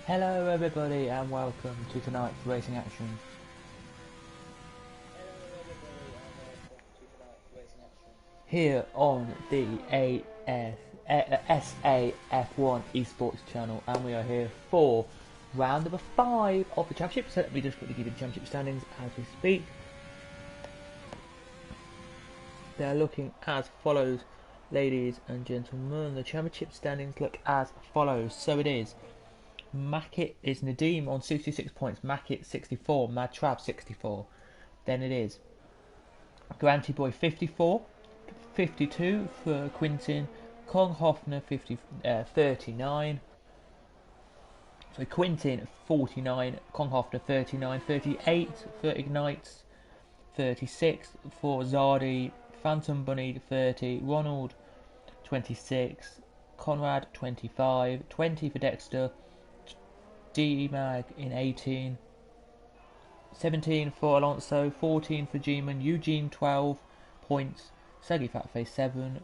Hello everybody and welcome to tonight's racing action. Here on the SAF1 ESports channel, and we are here for round number 5 of the championship. So let me just quickly give you the championship standings as we speak. They're looking as follows, ladies and gentlemen. The championship standings look as follows. So it is Mackett is Nadim on 66 points, Mackett 64, Mad Trav 64. Then it is Granty Boy 54, 52 for Quintin, Kong Hoffner 39. So Quintin 49, Kong Hoffner 39, 38 for Ignites, 36 for Zardi, Phantom Bunny 30, Ronald 26, Conrad 25, 20 for Dexter, D-Mag in 18, 17 for Alonso, 14 for G-Man, Eugene 12 points, Sergey Fatface 7,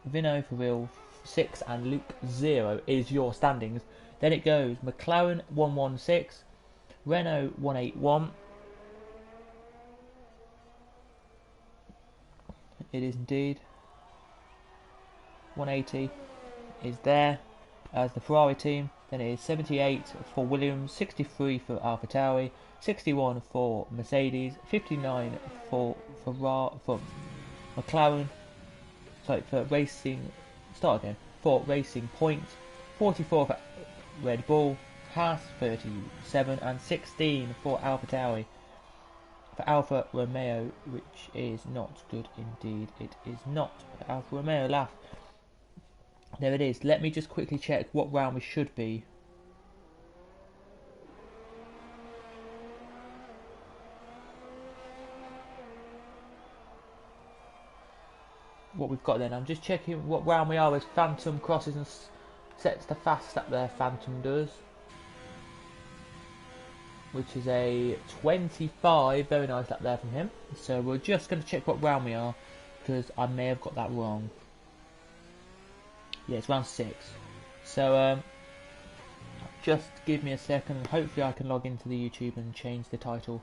Vino for real 6, and Luke 0 is your standings. Then it goes McLaren 116, Renault 181. It is indeed 180 is there as the Ferrari team. Then it is 78 for Williams, 63 for AlphaTauri, 61 for Mercedes, 59 for McLaren. Sorry, for Racing. Start again. For Racing Point, 44 for Red Bull, Haas 37, and 16 for AlphaTauri. For Alfa Romeo, which is not good indeed. It is not. Alfa Romeo laugh. There it is. Let me just quickly check what round we should be. What we've got then. I'm just checking what round we are as Phantom crosses and sets the fast lap there. Phantom does, which is a 25. Very nice lap there from him. So we're just going to check what round we are, because I may have got that wrong. Yeah, it's round 6. So just give me a second, and hopefully I can log into the YouTube and change the title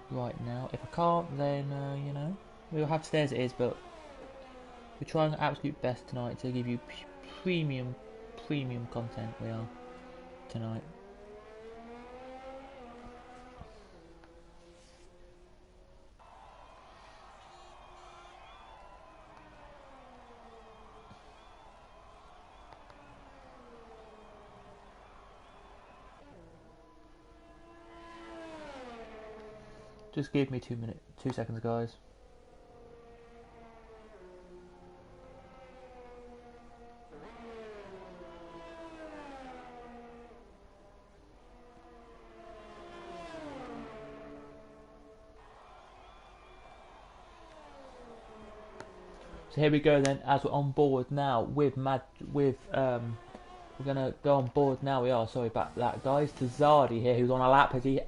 right now. If I can't, then you know, we'll have to stay as it is. But we're trying our absolute best tonight to give you premium content. We are tonight. Just give me 2 seconds, guys. So here we go then, as we're on board now with we're gonna go on board now. We are, sorry about that, guys. To Zardi here, who's on a lap as he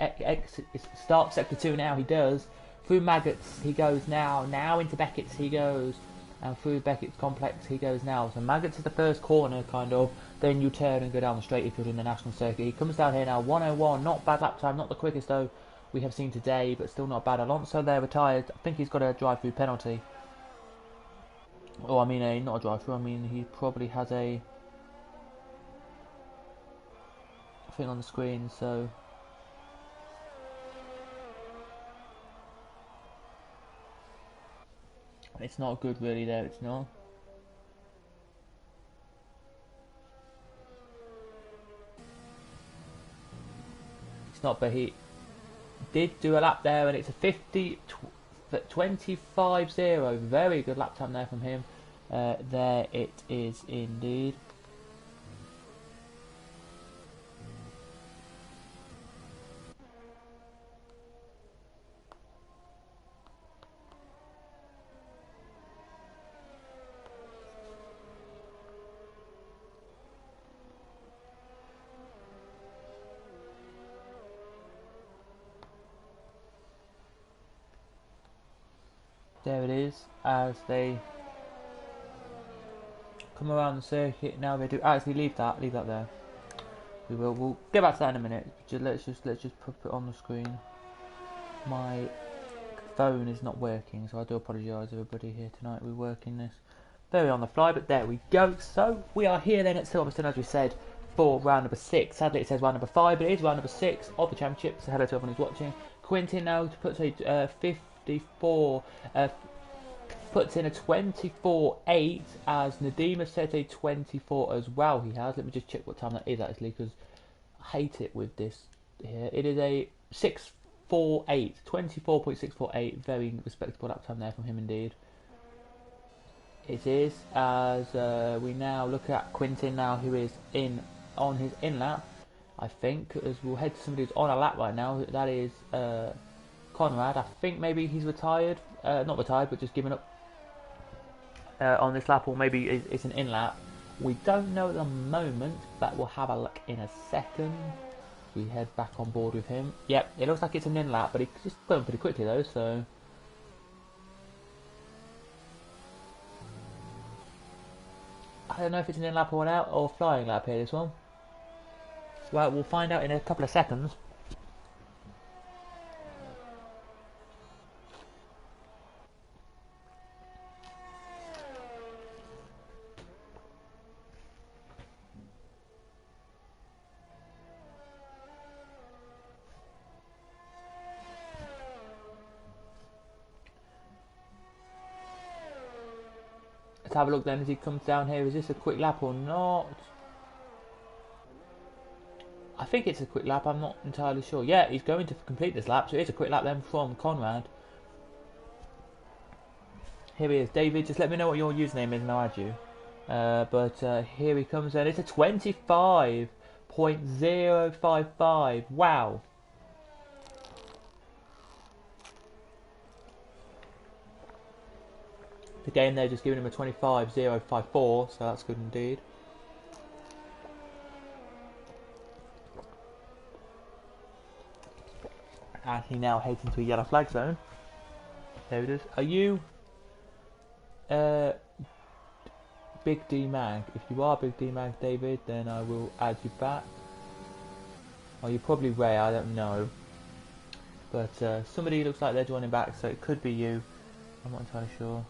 starts sector 2 now. He does through Maggots. He goes now into Beckett's. He goes, and through Beckett's complex he goes now. So Maggots is the first corner, kind of. Then you turn and go down the straight if you're in the national circuit. He comes down here now, 101. Not bad lap time, not the quickest though we have seen today, but still not bad. Alonso there retired. I think he's got a drive-through penalty. Oh, I mean not a drive-through. I mean he probably has a thing on the screen, so it's not good really there. It's not. It's not, but he did do a lap there, and it's a 25-0. Very good lap time there from him. There it is indeed. There it is, as they come around the circuit. Now they do actually leave that there. we will. We'll get back to that in a minute. Let's just put it on the screen. My phone is not working, so I do apologise everybody here tonight. We're working this very on the fly, but there we go. So we are here then at Silverstone, as we said, for round number 6. Sadly it says round number 5, but it is round number 6 of the championship. So hello to everyone who's watching. Quintin now puts a 54, puts in a 24.8, as Nadim has set a 24 as well. He has. Let me just check what time that is actually, because I hate it with this here. It is a 6.48, 24.648. Very respectable lap time there from him indeed. It is, as we now look at Quintin now, who is on his in lap, I think, as we'll head to somebody who's on a lap right now. That is Conrad. I think maybe he's retired, not retired, but just given up on this lap, or maybe it's an in lap. We don't know at the moment, but we'll have a look in a second. We head back on board with him. Yep, it looks like it's an in lap, but he's just going pretty quickly though, so. I don't know if it's an in lap or an out or flying lap here, this one. Well, we'll find out in a couple of seconds. Let's have a look then as he comes down here. Is this a quick lap or not? I think it's a quick lap, I'm not entirely sure. Yeah, he's going to complete this lap, so it's a quick lap then from Conrad. Here he is. David, just let me know what your username is and I'll add you. But here he comes then. It's a 25.055. Wow. The game there just giving him a 25.054, so that's good indeed. And he now heads into a yellow flag zone. There it is. Are you Big D Mag? If you are Big D Mag, David, then I will add you back. Or you're probably Ray, I don't know. But somebody looks like they're joining back, so it could be you. I'm not entirely sure.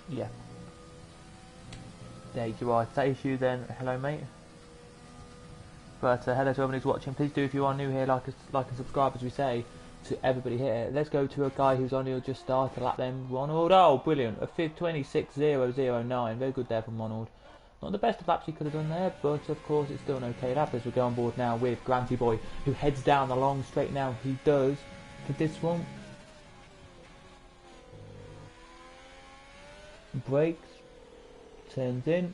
Yeah. There you are. If that is you, then hello, mate. But hello to everyone who's watching. Please do, if you are new here, like and subscribe, as we say to everybody here. Let's go to a guy who's only just started a lap then. Ronald. Oh, brilliant. A 26.009. Very good there from Ronald. Not the best of laps he could have done there, but of course it's still an okay lap as we go on board now with Granty Boy, who heads down the long straight now. He does for this one. Brakes, turns in.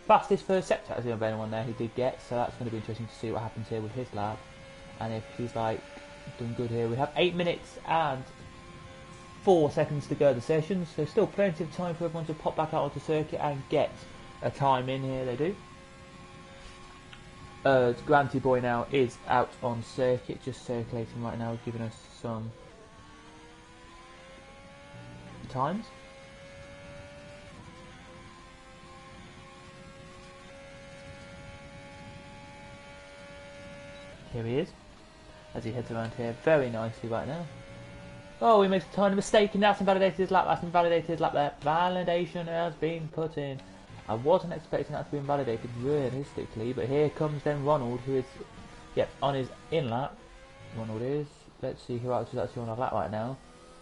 Fastest first sector as the other one there he did get, so that's going to be interesting to see what happens here with his lap. And if he's like doing good here, we have 8 minutes and 4 seconds to go the session, so still plenty of time for everyone to pop back out onto circuit and get a time in here. They do. Granty Boy now is out on circuit, just circulating right now, giving us some times. Here he is, as he heads around here very nicely right now. Oh, he makes a tiny mistake and that's invalidated his lap. That's invalidated his lap there. Validation has been put in. I wasn't expecting that to be invalidated realistically, but here comes then Ronald, who is, yep, on his in lap. Ronald is. Let's see who else is actually on a lap right now.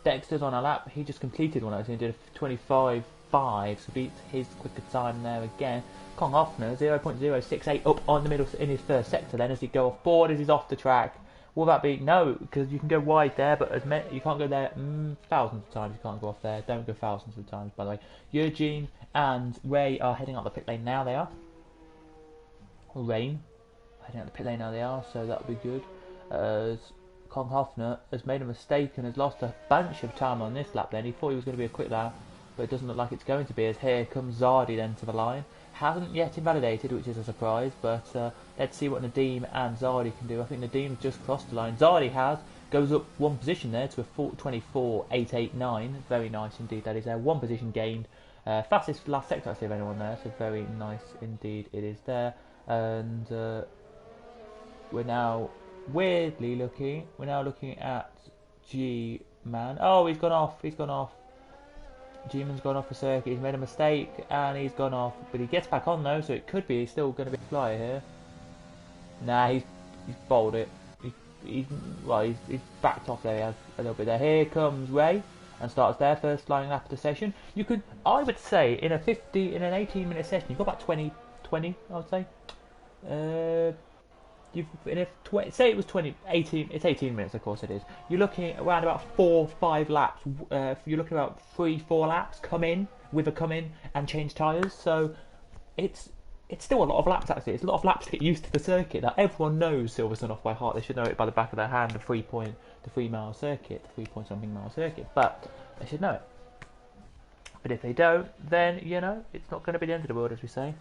Dexter's on a lap. He just completed one actually and did a 25.5, so beats his quicker time there again. Kong Hoffner 0.068 up on the middle in his first sector then as he go off board, as he's off the track. Will that be? No, because you can go wide there, but you can't go there thousands of times. You can't go off there. Don't go thousands of times, by the way. Eugene and Ray are heading up the pit lane now. They are. Or Rain heading up the pit lane now. They are. So that'll be good. As Kong Hoffner has made a mistake and has lost a bunch of time on this lap. Then he thought he was going to be a quick lap, but it doesn't look like it's going to be, as here comes Zardi then to the line. Hasn't yet invalidated, which is a surprise, but let's see what Nadim and Zardi can do. I think Nadim's just crossed the line. Zardi goes up one position there to a 24.889. Very nice indeed, that is there. One position gained. Fastest last sector actually of anyone there, so very nice indeed it is there. And we're now weirdly looking, at G-Man. Oh, he's gone off. G-Man's gone off the circuit, he's made a mistake, and he's gone off. But he gets back on though, so it could be he's still going to be a flyer here. Nah, he's bowled it. He's backed off there a little bit there. Here comes Ray, and starts their first flying lap of the session. I would say, in an 18-minute session, you've got about 20, I would say. Say it was 18, it's 18 minutes, of course it is. You're looking around about 4-5 laps. You're looking about 3-4 laps come in and change tyres. So it's still a lot of laps actually. It's a lot of laps to get used to the circuit. Now everyone knows Silverstone off by heart. They should know it by the back of their hand. The 3-mile circuit, the 3-point-something mile circuit. But they should know it. But if they don't, then it's not going to be the end of the world, as we say.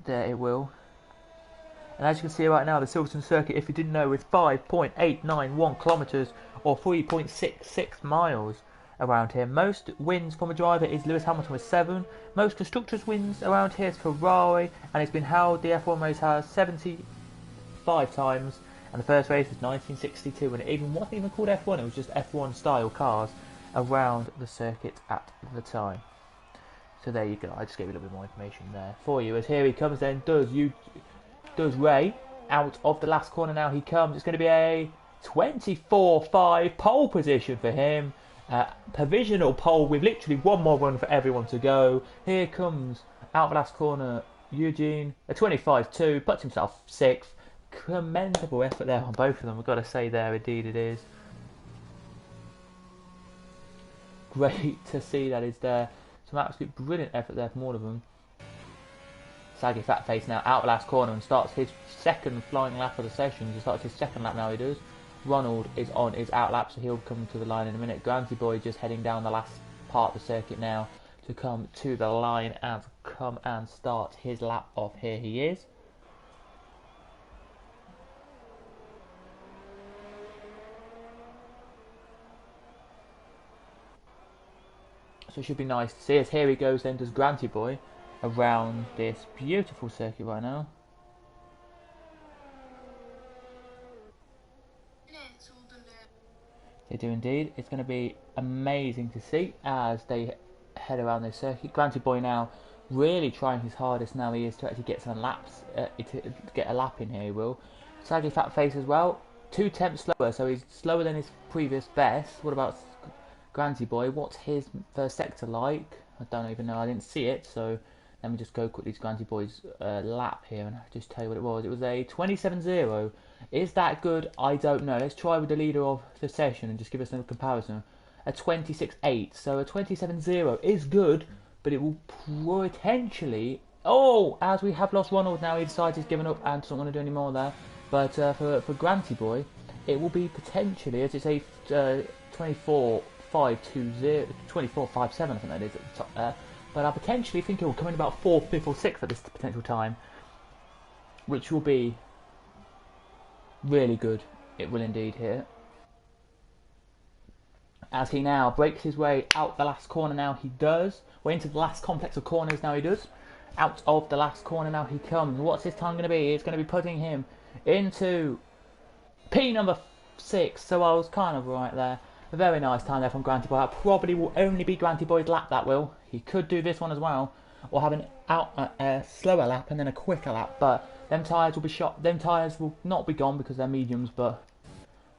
There it will. And as you can see right now, the Silverstone circuit, if you didn't know, is 5.891 kilometres or 3.66 miles around here. Most wins from a driver is Lewis Hamilton with 7. Most constructors wins around here is Ferrari, and it's been held, the F1 race has 75 times, and the first race was 1962, and it wasn't even called F1, it was just F1 style cars around the circuit at the time. So there you go, I just gave you a little bit more information there for you, as here he comes then, does Ray out of the last corner now he comes. It's going to be a 24.5 pole position for him. Provisional pole with literally one more run for everyone to go. Here comes out of the last corner Eugene, a 25.2, puts himself 6th. Commendable effort there on both of them, I've got to say there, indeed it is. Great to see that is there. Some absolute brilliant effort there from all of them. Saggy Fat Face now out of the last corner and starts his second flying lap of the session. He starts his second lap now, he does. Ronald is on his out lap, so he'll come to the line in a minute. Granty Boy just heading down the last part of the circuit now to come to the line and come and start his lap off. Here he is. So it should be nice to see as here he goes then, does Granty Boy around this beautiful circuit right now. They do indeed. It's going to be amazing to see as they head around this circuit. Granty Boy now really trying his hardest now he is to actually get some laps, to get a lap in here he will. Saggy Fat Face as well, 2 tenths slower, so he's slower than his previous best. What about Granty Boy? What's his first sector like? I don't even know, I didn't see it, so let me just go quickly to Granty Boy's lap here and just tell you what it was. It was a 27.0. Is that good? I don't know. Let's try with the leader of the session and just give us a comparison. A 26.8. So a 27.0 is good, but it will potentially... Oh, as we have lost Ronald now, he decides he's given up and doesn't want to do any more there. But for Granty Boy, it will be potentially, as it's a 24.520, 24.57, I think that is at the top there. But I potentially think it will come in about 4th, 5th or 6th at this potential time, which will be really good. It will indeed here. As he now breaks his way out the last corner now he does. We're into the last complex of corners now he does. Out of the last corner now he comes. What's his time going to be? It's going to be putting him into P number 6. So I was kind of right there. A very nice time there from Granty Boy. That probably will only be Granty Boy's lap, that will. He could do this one as well, or have a slower lap and then a quicker lap. But them tyres will be shot. Them tyres will not be gone because they're mediums, but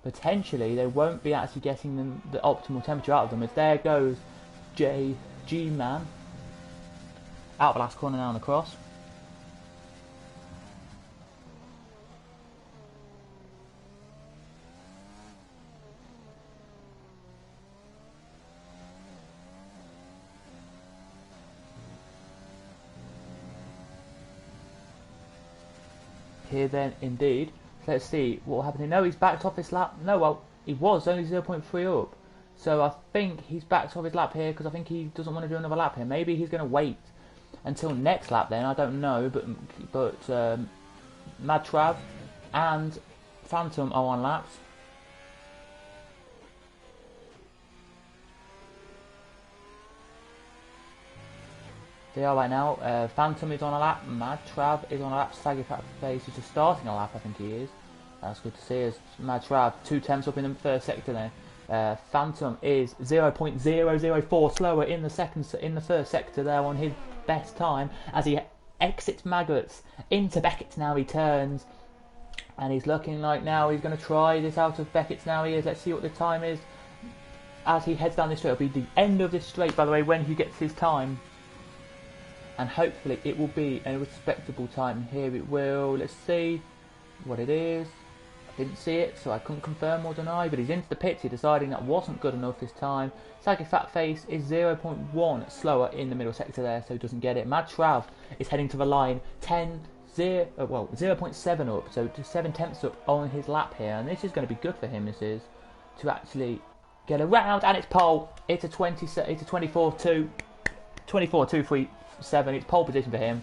potentially they won't be actually getting the optimal temperature out of them. As there goes G-Man out of the last corner now on the cross. here then indeed. Let's see what will happen. No, he's backed off this lap. No, well, he was only 0.3 up. So I think he's backed off his lap here because I think he doesn't want to do another lap here. Maybe he's going to wait until next lap then. I don't know. But Mad Trav and Phantom are on laps. They are right now. Phantom is on a lap. Mad Trav is on a lap. Saggy Fat Face is just starting a lap, I think he is. That's good to see as Mad Trav 2 tenths up in the first sector there. Phantom is 0.004 slower in the first sector there on his best time as he exits Maggots into Beckett's now. He turns and he's looking like now he's going to try this out of Beckett's now. He is. Let's see what the time is as he heads down this straight. It'll be the end of this straight, by the way, when he gets his time. And hopefully it will be a respectable time. Here it will. Let's see what it is. I didn't see it, so I couldn't confirm or deny. But he's into the pits. He's deciding that wasn't good enough this time. Saggy Fat Face is 0.1 slower in the middle sector there, so he doesn't get it. Mad Trav is heading to the line 0.7 up, so to 7 tenths up on his lap here. And this is going to be good for him. This is to actually get around, and it's pole. It's a 24-2, 24-2-3. 7. It's pole position for him.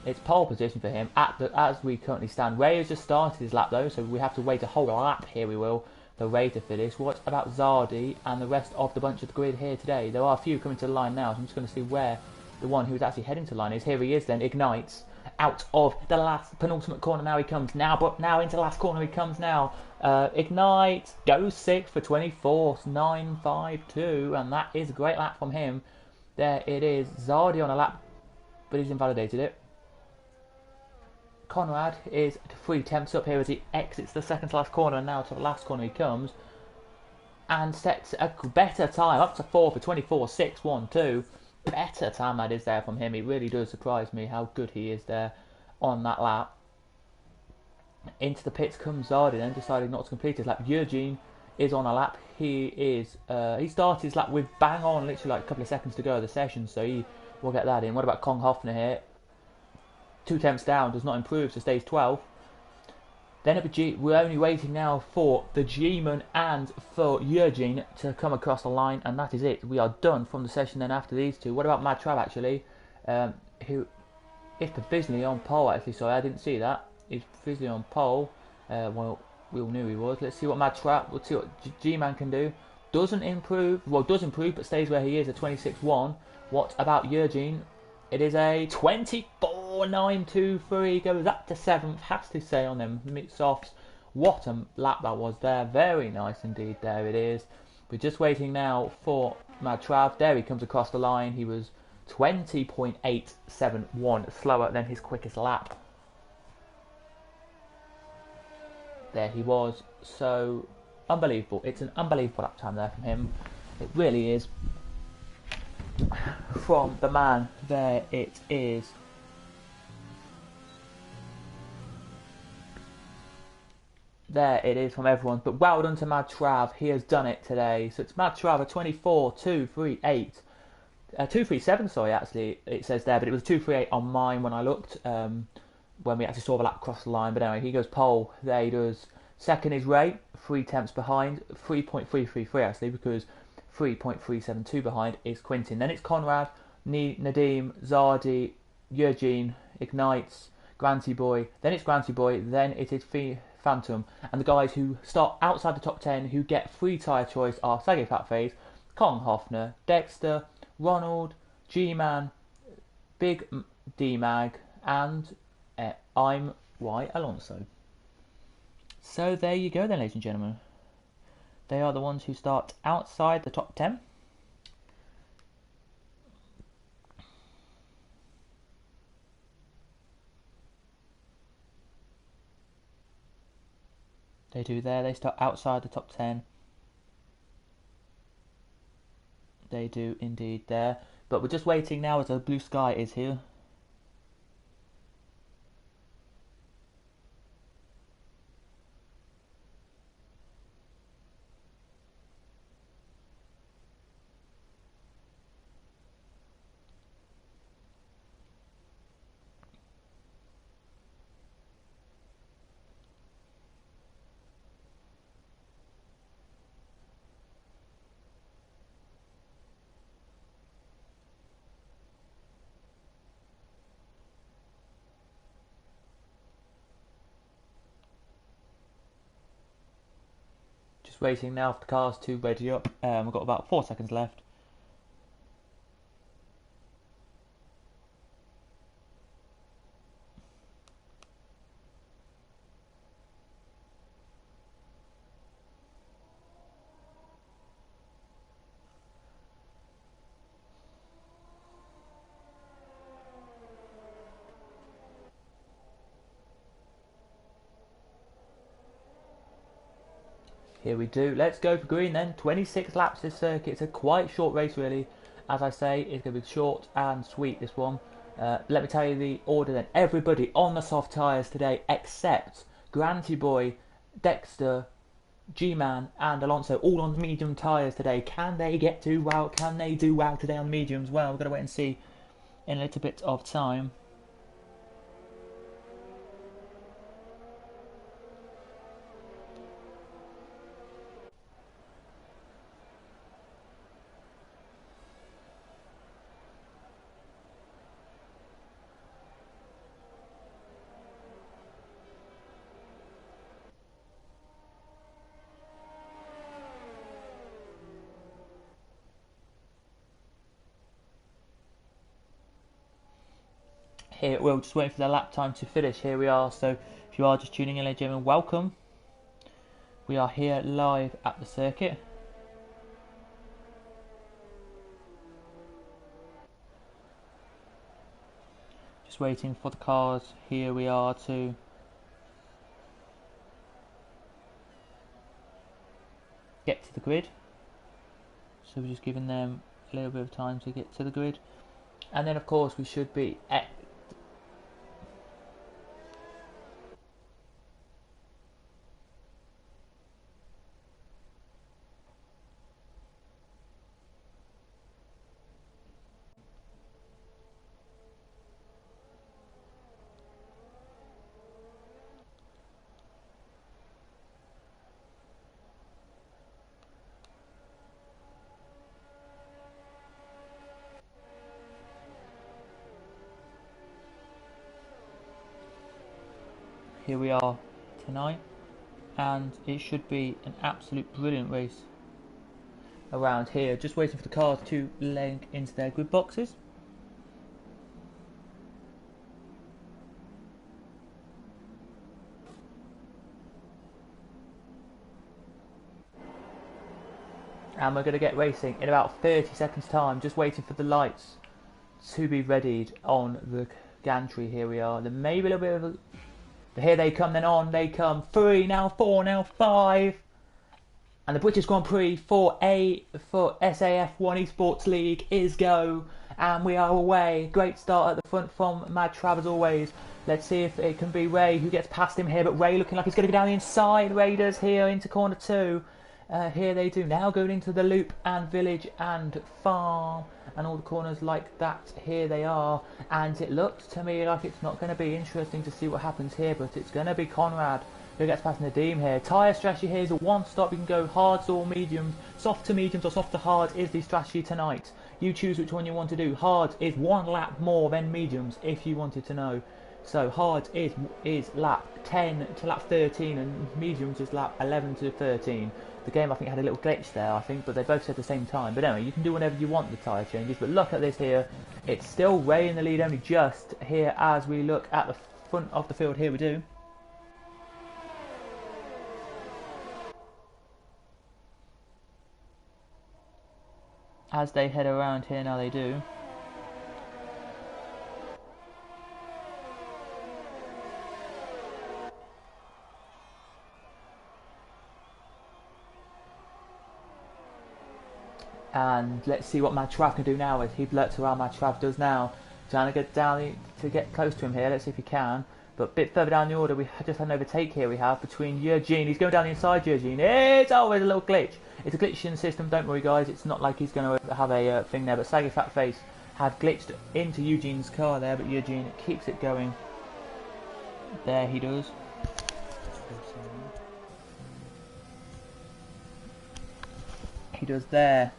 It's pole position for him as we currently stand. Ray has just started his lap though, so we have to wait a whole lap here. We will for Ray to finish. What about Zardi and the rest of the bunch of the grid here today? There are a few coming to the line now, so I'm just going to see where the one who is actually heading to the line is. Here he is then. Ignites out of the last penultimate corner. Now he comes now, but now into the last corner he comes now. Ignite goes 6 for 24.952, and that is a great lap from him. There it is. Zardi on a lap, but he's invalidated it. Conrad is 3 tenths up here as he exits the second to last corner, and now to the last corner he comes and sets a better time up to 4 for 24.612. Better time that is there from him. It really does surprise me how good he is there on that lap. Into the pits comes Zardi then, deciding not to complete his lap. Eugene is on a lap. He started his lap with bang on, literally like a couple of seconds to go of the session, so he will get that in. What about Kong Hoffner here? 2 tenths down, does not improve, so stays 12. Then we're only waiting now for the G-Man and for Eugene to come across the line, and that is it. We are done from the session then after these two. What about Mad Trav actually? Who is provisionally on pole actually, sorry, I didn't see that. He's provisionally on pole. Well, we all knew he was. Let's see what Mad Trav, let's see what G-Man can do. Doesn't improve, well does improve, but stays where he is at 26.1. What about Eugene? It is a 24.923, goes up to 7th, has to say on them mid-softs. What a lap that was there, very nice indeed, there it is. We're just waiting now for Mad Trav. There he comes across the line. He was 20.871 slower than his quickest lap. There he was, so unbelievable. It's an unbelievable lap time there from him. It really is. From the man, there it is. There it is from everyone. But well done to Mad Trav. He has done it today. So it's Mad Trav a 24.238. 237, sorry, actually it says there, but it was 238 on mine when I looked. When we actually saw the lap cross the line. But anyway, he goes pole. There he does. Second is Ray, 3 tenths behind, 3.333 actually, because 3.372 behind is Quintin. Then it's Conrad, Nadim, Zardi, Eugene, Ignites, Granty Boy. Then it's Granty Boy. Then it is Phantom. And the guys who start outside the top 10 who get free tyre choice are Saggy Fat Face, Kong Hoffner, Dexter, Ronald, G-Man, Big D-Mag, and I'm Y Alonso. So there you go then, ladies and gentlemen. They are the ones who start outside the top 10. They do there, they start outside the top 10. They do indeed there. But we're just waiting now as the blue sky is here. just waiting now for the cars to ready up. We've got about 4 seconds left. Here we do. Let's go for green then. 26 laps this circuit. It's a quite short race really. As I say, it's going to be short and sweet this one. Let me tell you the order then. Everybody on the soft tyres today except Granty Boy, Dexter, G-Man and Alonso all on the medium tyres today. Can they do well today on the mediums? Well, we've got to wait and see in a little bit of time. Here we're just waiting for the lap time to finish. Here we are. So if you are just tuning in, ladies and gentlemen, welcome. We are here live at the circuit. Just waiting for the cars. Here we are to get to the grid. So we're just giving them a little bit of time to get to the grid. And then of course we should be at here we are tonight, and it should be an absolute brilliant race around here. Just waiting for the cars to leg into their grid boxes. And we're going to get racing in about 30 seconds time. Just waiting for the lights to be readied on the gantry. Here we are. There may be a little bit of a... Here they come, then on they come. 3, now 4, now 5. And the British Grand Prix for SAF1 ESports League is go. And we are away. Great start at the front from Mad Trav as always. Let's see if it can be Ray who gets past him here. But Ray looking like he's going to go down the inside. Raiders here into corner 2. Here they do. Now going into the loop and village and farm. And all the corners like that. Here they are. And it looks to me like it's not going to be interesting to see what happens here. But it's going to be Conrad who gets past Nadeem here. Tyre strategy here is a one stop. You can go hards or mediums. Soft to mediums or soft to hard is the strategy tonight. You choose which one you want to do. Hard is 1 lap more than mediums if you wanted to know. So hard is lap 10 to lap 13 and mediums is lap 11 to 13. The game I think had a little glitch there I think, but they both said at the same time. But anyway, you can do whenever you want the tyre changes. But look at this here. It's still Ray in the lead, only just here as we look at the front of the field. Here we do. As they head around here now, they do. And let's see what Mad Trav can do now as he blurts around. Mad Trav does now. Trying to get down to get close to him here. Let's see if he can. But a bit further down the order, we just had an overtake here. We have between Eugene. He's going down the inside, Eugene. It's always a little glitch. It's a glitch in the system. Don't worry, guys. It's not like he's going to have a thing there. But Saggy Fat Face had glitched into Eugene's car there. But Eugene keeps it going. There he does. He does there.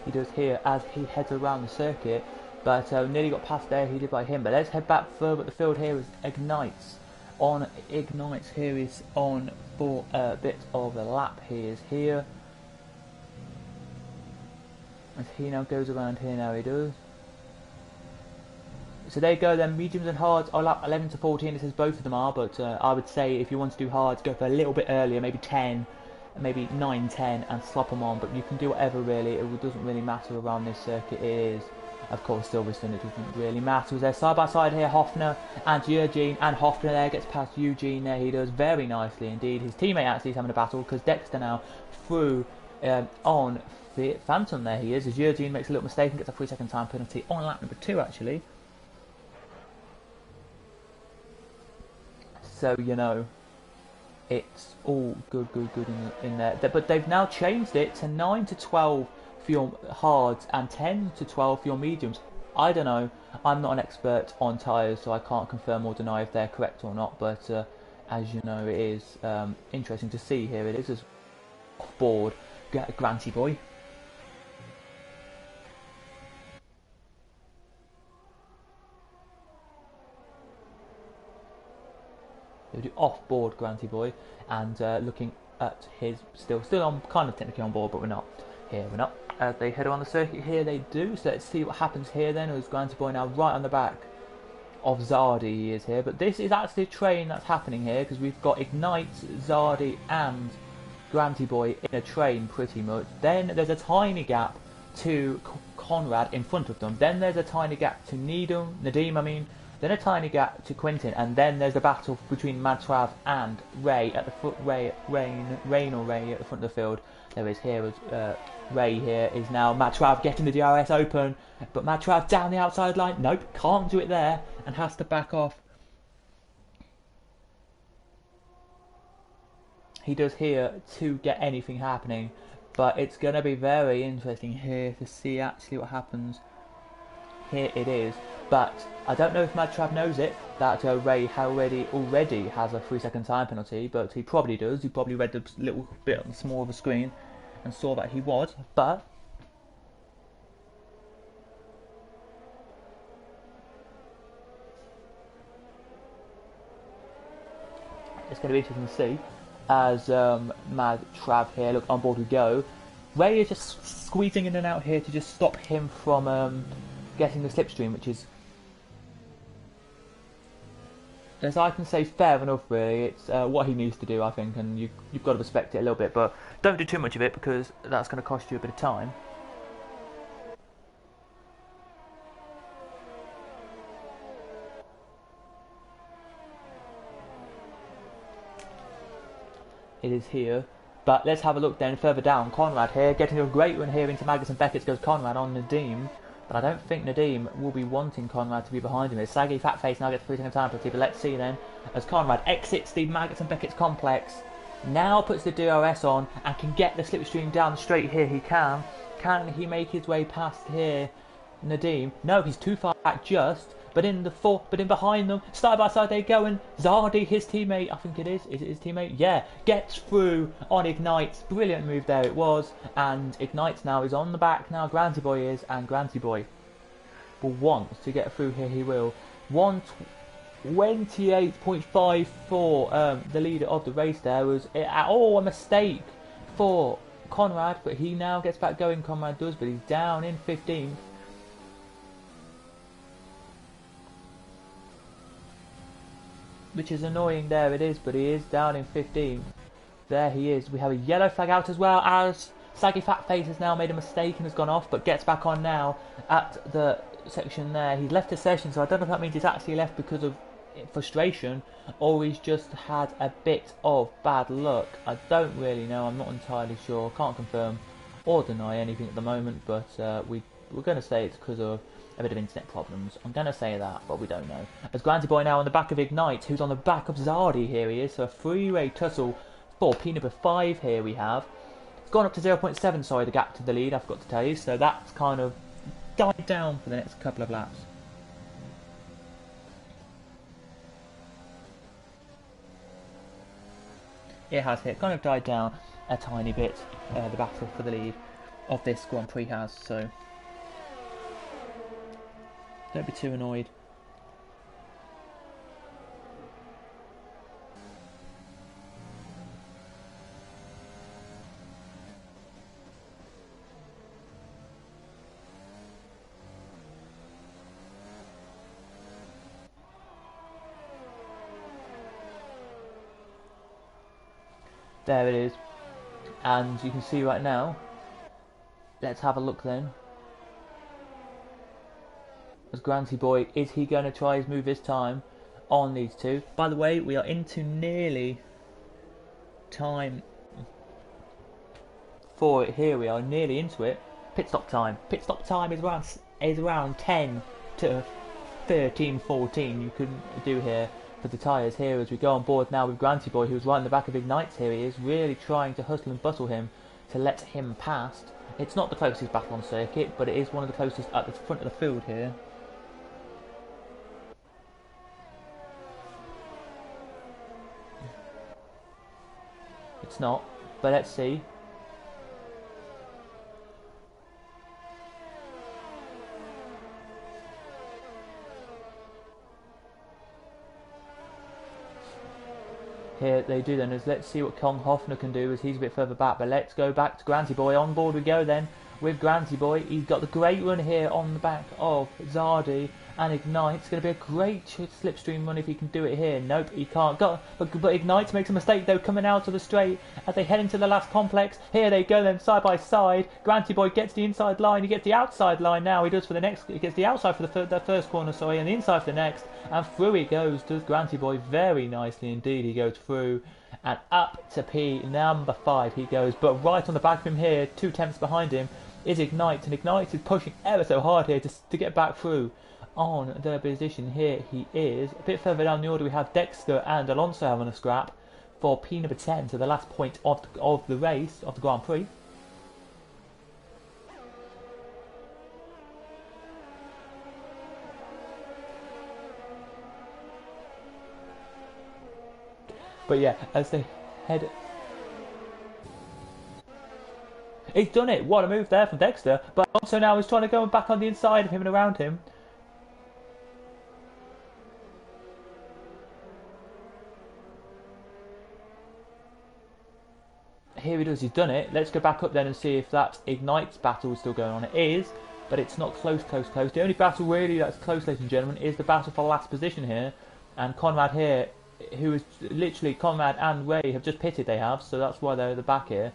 he does here as he heads around the circuit. But nearly got past there, he did by him. But let's head back further up the field. Here is Ignites. On Ignites, here is on for a bit of a lap. He is here. As he now goes around here, now he does. So there you go then, mediums and hards are lap 11 to 14, it says both of them are, but I would say if you want to do hards, go for a little bit earlier, maybe 10, maybe 9, 10, and slop them on, but you can do whatever really, it doesn't really matter around this circuit. It is, of course, Silverstone, it doesn't really matter. They're side by side here, Hofner and Eugene, and Hofner there gets past Eugene there, he does very nicely indeed. His teammate actually is having a battle, because Dexter now through on Phantom there he is, as Eugene makes a little mistake and gets a 3-second time penalty on lap number 2 actually. So, you know, it's all good in there. But they've now changed it to 9 to 12 for your hards and 10 to 12 for your mediums. I don't know. I'm not an expert on tyres, so I can't confirm or deny if they're correct or not. But as you know, it is interesting to see here. It is as off-board Granty boy. They do off-board Granty boy, and looking at his still on kind of technically on board, but we're not here. We're not. As they head around the circuit here, they do. So let's see what happens here then. As Granty boy now right on the back of Zardy, he is here. But this is actually a train that's happening here because we've got Ignite, Zardy, and Granty boy in a train pretty much. Then there's a tiny gap to Conrad in front of them. Then there's a tiny gap to Nadim, I mean. Then a tiny gap to Quintin, and then there's a battle between Madtrav and Ray at the foot. Ray at the front of the field. There is here Ray here is now Madtrav getting the DRS open, but Madtrav down the outside line. Nope, can't do it there, and has to back off. He does here to get anything happening, but it's going to be very interesting here to see actually what happens. Here it is, but I don't know if Madtrav knows it, that Ray already has a 3-second time penalty, but he probably does. He probably read the little bit on the small of a screen and saw that he was, but it's going to be interesting to see as Madtrav here, look, on board we go. Ray is just squeezing in and out here to just stop him from getting the slipstream, which is, as I can say, fair enough really. It's what he needs to do, I think, and you've got to respect it a little bit, but don't do too much of it because that's going to cost you a bit of time. It is here, but let's have a look then further down. Conrad here, getting a great run here into Magnus and Beckett, goes Conrad on Nadim. But I don't think Nadim will be wanting Conrad to be behind him. As Saggy Fatface now gets a 3-second time penalty, but let's see then. As Conrad exits the Maggots and Beckett's complex, now puts the DRS on and can get the slipstream down the straight here. He can. Can he make his way past here Nadim? No, he's too far back just. But in behind them, side by side they go, and Zardy, his teammate, I think it is it his teammate? Yeah, gets through on Ignite's. Brilliant move there it was, and Ignite now is on the back now, Granty Boy is, and Granty Boy will want to get through here, he will. 1:28.54, the leader of the race there was, a mistake for Conrad, but he now gets back going, Conrad does, but he's down in 15th. Which is annoying, there it is, but he is down in 15th. There he is. We have a yellow flag out as well, as Saggy Fatface has now made a mistake and has gone off, but gets back on now at the section there. He's left the session, so I don't know if that means he's actually left because of frustration, or he's just had a bit of bad luck. I don't really know, I'm not entirely sure, can't confirm or deny anything at the moment, but we're going to say it's because of a bit of internet problems. I'm going to say that, but we don't know. As Granty Boy now on the back of Ignite, who's on the back of Zardy, here he is. So a three-way tussle for P number 5 here we have. It's gone up to 0.7, sorry, the gap to the lead, I forgot to tell you. So that's kind of died down for the next couple of laps. It has hit, kind of died down a tiny bit, the battle for the lead. of this Grand Prix has, so don't be too annoyed. There it is, and you can see right now. Let's have a look then. As Granty Boy, is he going to try his move this time on these two? By the way, we are into nearly time for it here. We are nearly into it. Pit stop time. Pit stop time is around 10 to 13, 14. You couldn't do here for the tyres here as we go on board now with Granty Boy, who's right in the back of Ignites here. He is really trying to hustle and bustle him to let him past. It's not the closest battle on circuit, but it is one of the closest at the front of the field here. It's not, but let's see. Here they do then, as let's see what Kong Hoffner can do as he's a bit further back, but let's go back to Granty Boy. On board we go then with Granty Boy. He's got the great run here on the back of Zardi and Ignite. It's going to be a great slipstream run if he can do it here. Nope, he can't. But Ignite makes a mistake though, coming out of the straight as they head into the last complex. Here they go then, side by side. Granty Boy gets the inside line. He gets the outside line now. He does for the next. He gets the outside for the first corner, sorry, and the inside for the next. And through he goes, does Granty Boy very nicely indeed. He goes through and up to P number 5 he goes. But right on the back of him here, 2 tenths behind him, is Ignite, and Ignite is pushing ever so hard here to get back through on the position. Here he is. A bit further down the order we have Dexter and Alonso having a scrap for P number 10 to the last point of the race, of the Grand Prix. But yeah, as they head... He's done it! What a move there from Dexter. But also now he's trying to go back on the inside of him and around him. Here he does, he's done it. Let's go back up then and see if that Ignites battle is still going on. It is, but it's not close. The only battle really that's close, ladies and gentlemen, is the battle for last position here. And Conrad here, who is literally, Conrad and Ray have just pitted, they have, so that's why they're at the back here.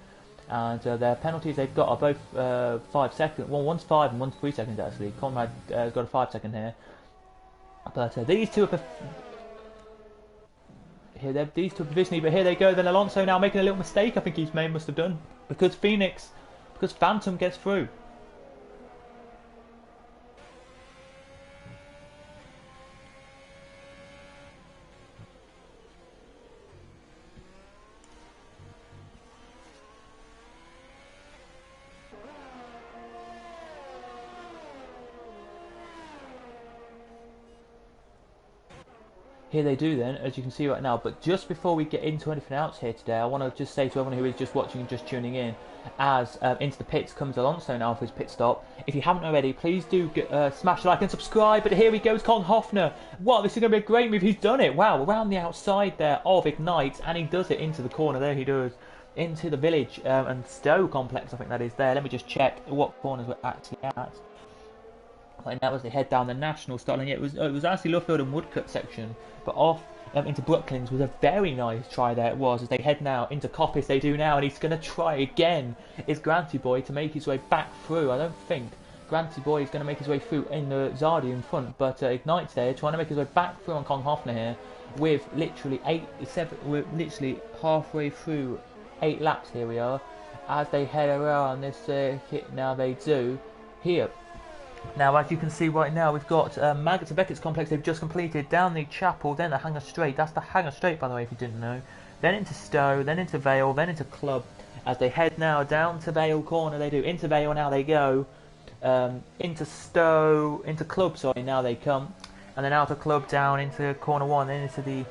And their penalties they've got are both 5 seconds. Well, one's 5 and one's 3 seconds actually. Conrad has got a 5 second here. But these two are here. These two are provisionally, but here they go. Then Alonso now making a little mistake. I think he's must have done because Phantom gets through. Here they do then, as you can see right now. But just before we get into anything else here today, I want to just say to everyone who is just watching and just tuning in, as into the pits comes Alonso now for his pit stop. If you haven't already, please do smash like and subscribe. But here he goes, Colin Hoffner. Wow, this is going to be a great move. He's done it. Wow, around the outside there of Ignite, and he does it into the corner. There he does, into the village and Stowe complex. I think that is there. Let me just check what corners we're actually at. And that was the head down the National Starting. It was actually Luffield and Woodcut section, but off into Brooklands was a very nice try there. It was as they head now into Coppice. They do now, and he's going to try again. Is Granty Boy to make his way back through? I don't think Granty Boy is going to make his way through in the Zardi in front, but Ignites there trying to make his way back through on Kong Hoffner here with literally we're literally halfway through 8 laps. Here we are as they head around this circuit. Now they do here. Now, as you can see right now, we've got Maggots and Beckett's complex they've just completed, down the chapel, then the Hanger Straight. That's the Hanger Straight, by the way, if you didn't know. Then into Stowe, then into Vale, then into Club. As they head now down to Vale Corner, they do. Into Vale now they go. Into Stowe, into Club, sorry, now they come. And then out of Club down into Corner 1, then into the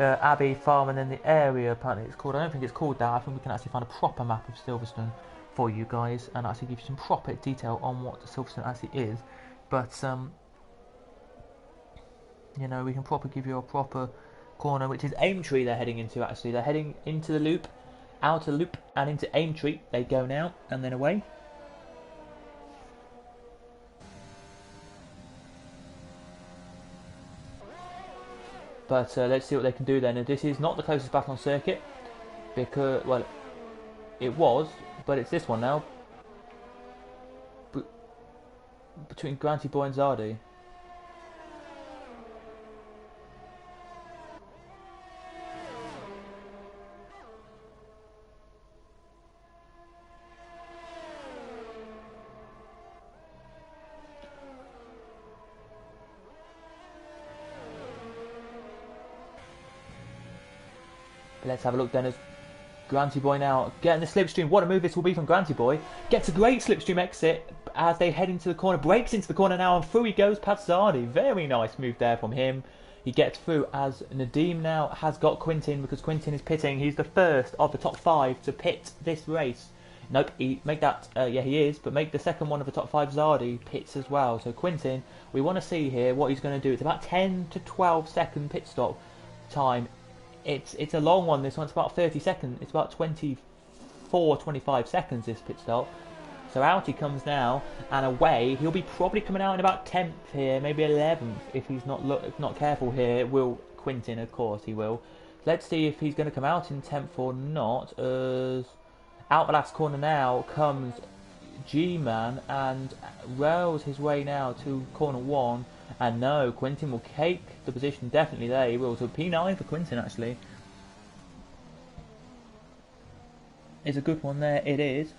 Abbey Farm, and then the area, apparently it's called. I don't think it's called that. I think we can actually find a proper map of Silverstone for you guys and actually give you some proper detail on what the Silverstone actually is. But you know, we can proper give you a proper corner, which is Aintree they're heading into. Actually, they're heading into the loop, outer loop, and into Aintree. They go now and then away. But let's see what they can do then. And this is not the closest battle on circuit because, well, it was, but it's this one now. Between Granty Boy and Zardy. Let's have a look then as Granty Boy now getting the slipstream. What a move this will be from Granty Boy. Gets a great slipstream exit as they head into the corner. Breaks into the corner now and through he goes past Zardy. Very nice move there from him. He gets through as Nadeem now has got Quintin because Quintin is pitting. He's the first of the top 5 to pit this race. Nope, make that, yeah he is, but make the second one of the top 5 Zardy pits as well. So Quintin, we want to see here what he's going to do. It's about 10 to 12 second pit stop time. It's a long one, this one. It's about 30 seconds. It's about 24, 25 seconds, this pit stop. So out he comes now, and away. He'll be probably coming out in about 10th here, maybe 11th, if he's not careful here. Will Quintin, of course, he will. Let's see if he's going to come out in 10th or not. Out the last corner now comes G-Man, and rails his way now to corner 1. And no, Quintin will take the position definitely there. He will. So P9 for Quintin actually. It's a good one there. It is.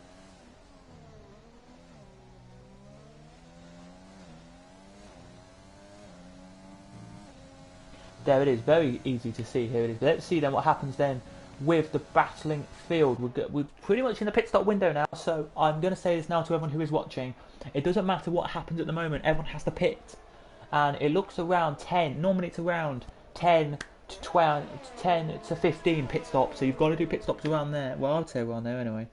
There it is. Very easy to see. Here it is. Let's see then what happens then with the battling field. We're pretty much in the pit stop window now. So I'm going to say this now to everyone who is watching. It doesn't matter what happens at the moment. Everyone has to pit. And it looks around 10. Normally it's around 10 to 12, 10 to 15 pit stops. So you've got to do pit stops around there. Well, I would say around there anyway.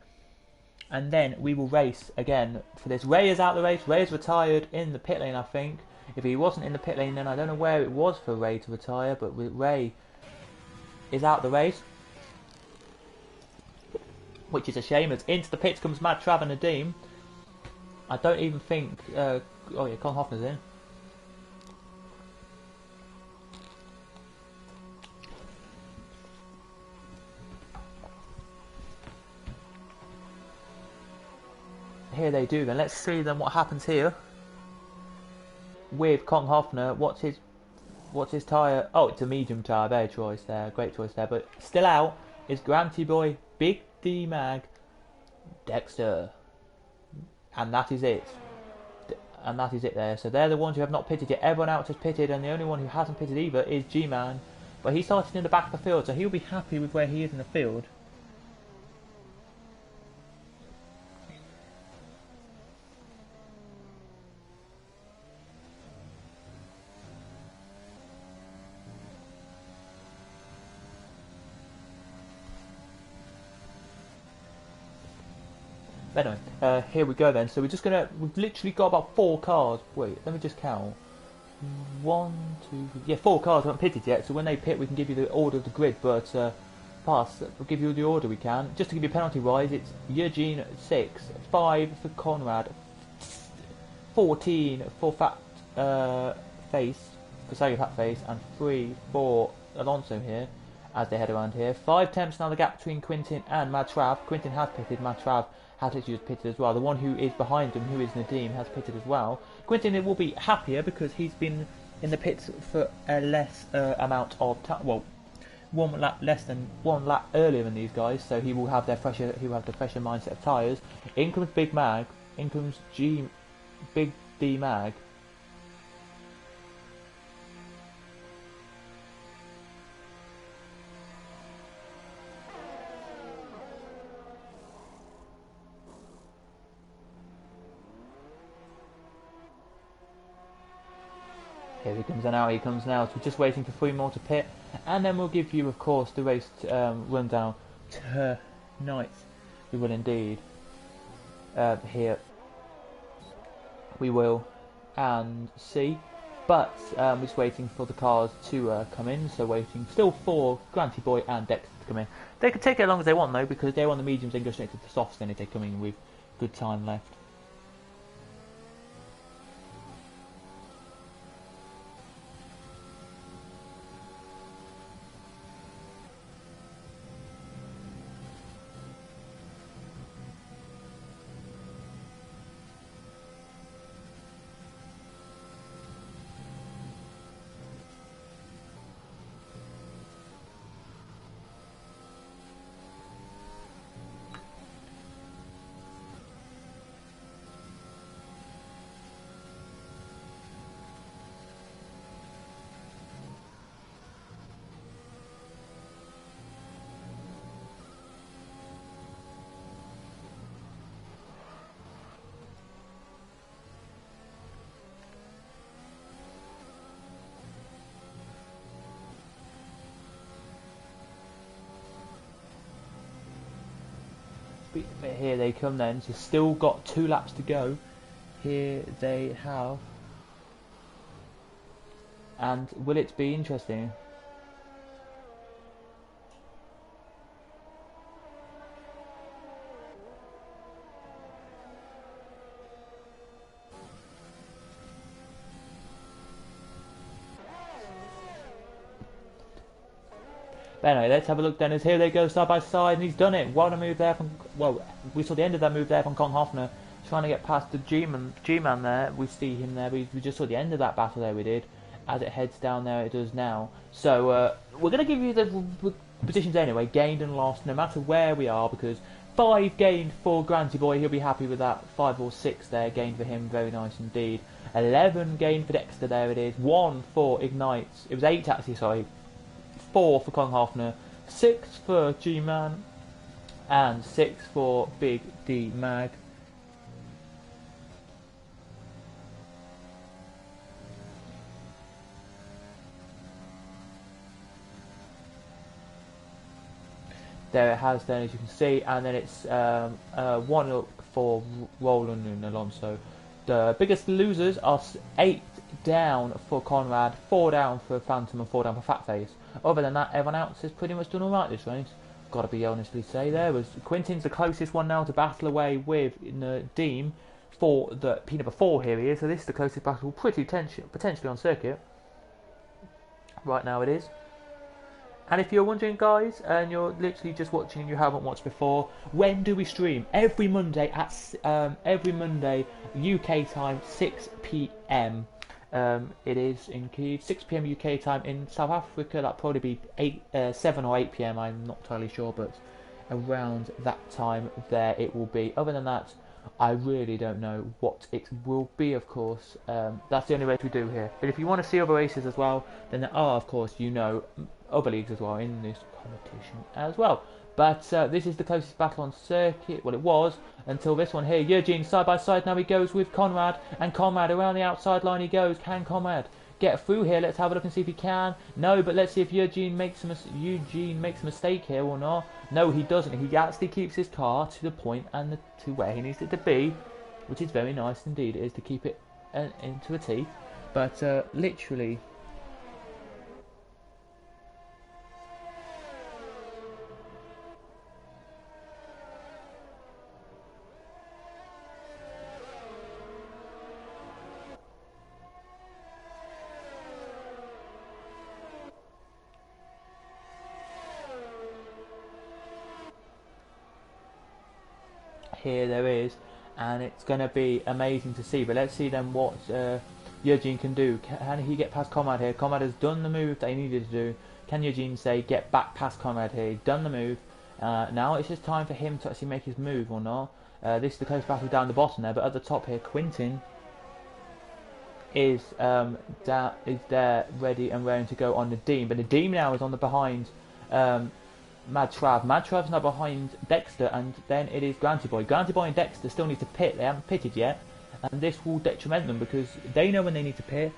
And then we will race again for this. Ray is out the race. Ray is retired in the pit lane, I think. If he wasn't in the pit lane, then I don't know where it was for Ray to retire. But Ray is out the race, which is a shame. As into the pits comes Mad Trav and Nadeem. I don't even think... oh yeah, Colin Hoffner's in. Here they do then. Let's see then what happens here with Kong Hoffner. What's his tyre? Oh, it's a medium tyre. Very choice there. Great choice there. But still out is Granty Boy, Big D Mag, Dexter. And that is it. And that is it there. So they're the ones who have not pitted yet. Everyone else has pitted, and the only one who hasn't pitted either is G-Man. But he started in the back of the field, so he'll be happy with where he is in the field. Anyway, here we go then. So we've literally got about 4 cars. Wait, let me just count. 1, 2, 3, yeah, 4 cars haven't pitted yet. So when they pit, we can give you the order of the grid. But we'll give you the order we can. Just to give you penalty wise, it's Eugene 6, 5 for Conrad, 14 for Fat Face, for Sega Fat Face, and 3 for Alonso here. As they head around here, 5 temps now the gap between Quintin and Mad Trav. Quintin has pitted, Mad Trav has literally just pitted as well. The one who is behind him, who is Nadeem, has pitted as well. Quintin will be happier because he's been in the pits for a less amount of time. Well, less than 1 lap earlier than these guys, so he will have the fresher mindset of tyres. In comes Big Mag, in comes Big D Mag. Here he comes, and out he comes now. So we're just waiting for 3 more to pit, and then we'll give you, of course, the race rundown tonight. We will indeed. here we will and see. But we're just waiting for the cars to come in, so waiting still for Granty Boy and Dexter to come in. They could take it as long as they want though, because they're on the mediums, they can go straight to the softs then if they come in with good time left. Here they come then, so still got 2 laps to go. Here they have. And will it be interesting? But anyway, let's have a look then as here they go side by side, and he's done it. What a move there from, well, we saw the end of that move there from Kong Hoffner, trying to get past the G-Man there. We see him there, we just saw the end of that battle there we did. As it heads down there, it does now. So, we're going to give you the positions anyway, gained and lost, no matter where we are, because 5 gained for Granty Boy, he'll be happy with that. 5 or 6 there, gained for him, very nice indeed. 11 gained for Dexter, there it is. 1 for Ignites, it was 8 actually, sorry. 4 for Kong Hoffner, 6 for G-Man, and 6 for Big D Mag. There it has then, as you can see, and then it's 1 up for Roland and Alonso. The biggest losers are 8 down for Conrad, 4 down for Phantom, and 4 down for Fatface. Other than that, everyone else has pretty much done alright this race. Got to be honestly say there was Quintin's the closest one now to battle away with Nadeem for the P number 4 here he is. So this is the closest battle potentially on circuit. Right now it is. And if you're wondering, guys, and you're literally just watching and you haven't watched before, when do we stream? Every Monday at UK time, 6 p.m. It is in Kyiv, 6 p.m. UK time. In South Africa, that'll probably be 7 or 8 p.m. I'm not entirely sure, but around that time there it will be. Other than that, I really don't know what it will be, of course. That's the only race we do here. But if you want to see other races as well, then there are, of course, other leagues as well in this competition as well. But this is the closest battle on circuit. Well, it was until this one here. Eugene side by side now he goes with Conrad, and Conrad around the outside line he goes. Can Conrad get through here? Let's have a look and see if he can. No, but let's see if Eugene makes a mistake here or not. No, he doesn't. He actually keeps his car to the point and to where he needs it to be, which is very nice indeed. It is to keep it into a T. But literally. Here there is, and it's going to be amazing to see. But let's see then what Eugene can do. Can he get past Conrad here? Conrad has done the move that he needed to do. Can Eugene say get back past Conrad here? He's done the move. Now it's just time for him to actually make his move or not. This is the close battle down the bottom there, but at the top here, Quintin is there ready and raring to go on Nadeem. But Nadeem now is on the behind. Mad Trav's now behind Dexter, and then it is Granty Boy. Granty Boy and Dexter still need to pit. They haven't pitted yet, and this will detriment them because they know when they need to pit.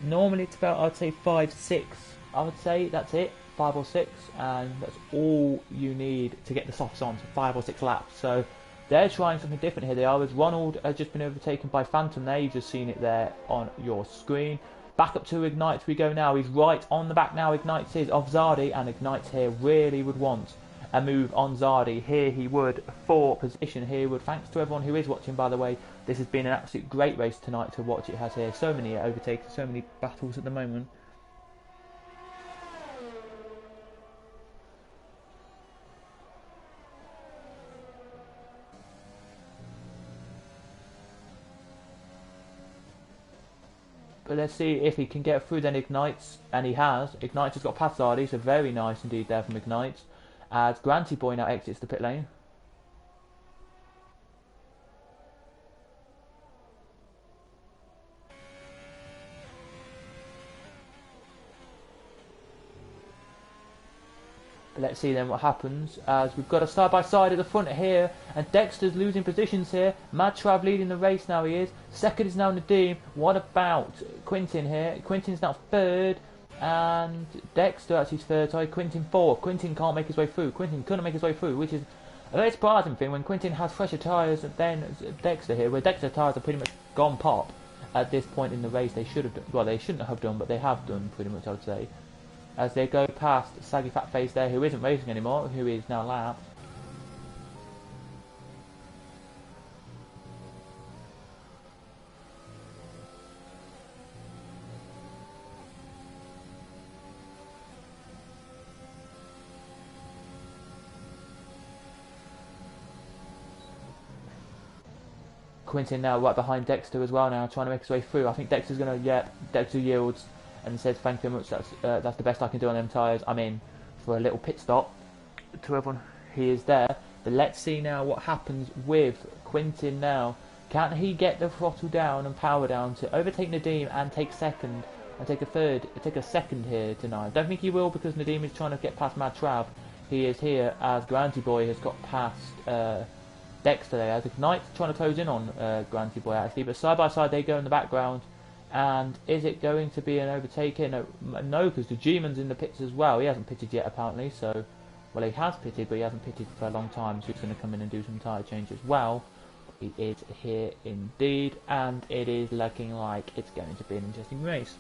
Normally it's about, I'd say 5, 6. I would say that's it, 5 or 6, and that's all you need to get the softs on. So 5 or 6 laps. So They're trying something different here. They are, as Ronald has just been overtaken by Phantom there. You've just seen it there on your screen. Back up to Ignites we go now. He's right on the back now. Ignites is off Zardi, and Ignites here really would want a move on Zardi. Here he would for position. Here would, thanks to everyone who is watching, by the way. This has been an absolute great race tonight to watch. It has here. So many overtakes, so many battles at the moment. But let's see if he can get through then Ignites, and he has. Ignites has got past Zardi, so very nice indeed there from Ignites. As Granty Boy now exits the pit lane. But let's see then what happens, as we've got a side-by-side at the front here, and Dexter's losing positions here. Mad Trav leading the race now, he is. Second is now Nadim. What about Quintin here? Quintin's now third, and Dexter actually third, sorry, Quintin fourth. Quintin can't make his way through. Quintin couldn't make his way through, which is a very surprising thing when Quintin has fresher tyres than Dexter here, where Dexter's tyres are pretty much gone pop at this point in the race. They should have done, well, they shouldn't have done, but they have done pretty much, I would say. As they go past Saggy Fat Face there, who isn't racing anymore, who is now lapped. Quintin now right behind Dexter as well now, trying to make his way through. I think Dexter's going to, yeah, Dexter yields and says thank you very much, that's the best I can do on them tyres. I'm in for a little pit stop. To everyone, he is there. But let's see now what happens with Quintin now. Can he get the throttle down and power down to overtake Nadim and take second and take a second here tonight? Don't think he will, because Nadim is trying to get past Mad Trav. He is here as Granty Boy has got past Dexter there. As Ignite's trying to close in on Granty Boy actually, but side by side they go in the background. And is it going to be an overtaking? No, because the G-Man's in the pits as well. He hasn't pitted yet apparently, so, well, he has pitted, but he hasn't pitted for a long time, so he's going to come in and do some tyre change as well. He is here indeed, and it is looking like it's going to be an interesting race.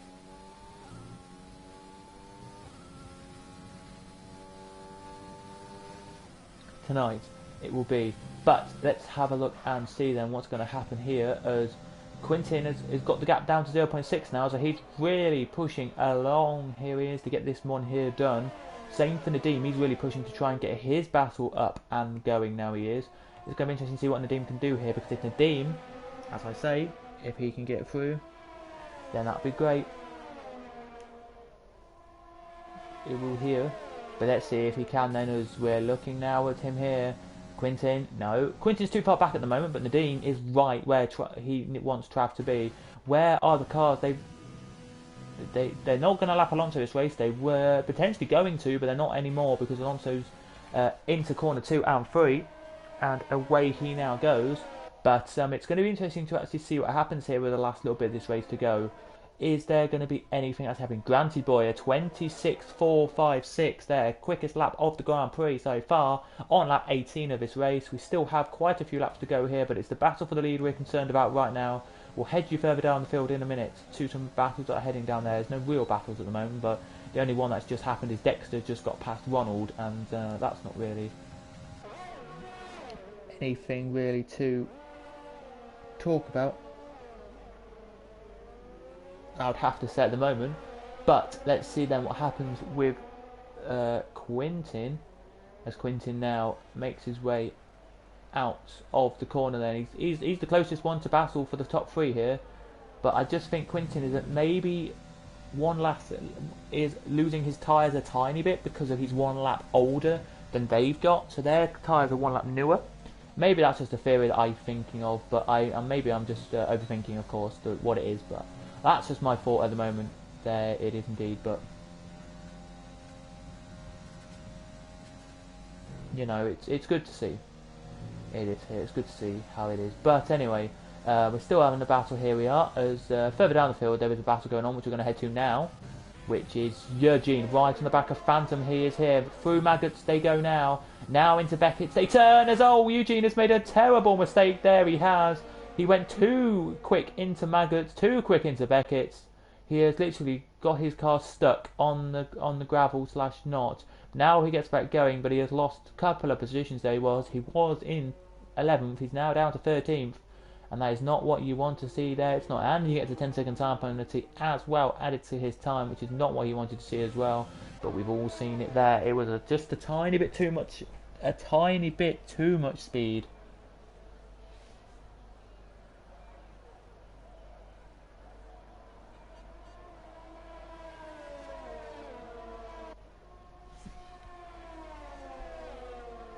Tonight it will be, but let's have a look and see then what's going to happen here, as Quintin has got the gap down to 0.6 now, so he's really pushing along. Here he is to get this one here done. Same for Nadim, he's really pushing to try and get his battle up and going now. He is. It's going to be interesting to see what Nadim can do here, because if Nadim, as I say, if he can get through, then that'd be great. It will here, but let's see if he can then, as we're looking now at him here. Quintin, no. Quintin's too far back at the moment, but Nadim is right where he wants Trav to be. Where are the cars? They're not going to lap Alonso this race. They were potentially going to, but they're not anymore, because Alonso's into corner 2 and 3, and away he now goes. But it's going to be interesting to actually see what happens here with the last little bit of this race to go. Is there going to be anything that's happening? Granty Boy, a 26.456 there, quickest lap of the Grand Prix so far on lap 18 of this race. We still have quite a few laps to go here, but it's the battle for the lead we're concerned about right now. We'll head you further down the field in a minute to some battles that are heading down there. There's no real battles at the moment, but the only one that's just happened is Dexter just got past Ronald, and that's not really anything really to talk about, I would have to say at the moment. But let's see then what happens with Quintin, as Quintin now makes his way out of the corner. Then he's the closest one to battle for the top 3 here, but I just think Quintin is at maybe one lap, is losing his tyres a tiny bit because of he's 1 lap older than they've got, so their tyres are 1 lap newer. Maybe that's just a theory that I'm thinking of, but maybe I'm just overthinking, of course, what it is, but that's just my thought at the moment. There it is indeed, but you know, it's good to see. It is here. It's good to see how it is. But anyway, we're still having a battle. Here we are. As further down the field, there is a battle going on, which we're going to head to now. which is Eugene, right on the back of Phantom. He is here. Through Maggots they go now. Now into Beckett's. They turn as Eugene has made a terrible mistake there. He has. He went too quick into Maggots, too quick into Beckett's. He has literally got his car stuck on the gravel / knot. Now he gets back going, but he has lost a couple of positions there. He was in 11th. He's now down to 13th. And that is not what you want to see there. It's not, and he gets a 10-second time penalty as well added to his time, which is not what he wanted to see as well. But we've all seen it there. It was just a tiny bit too much speed.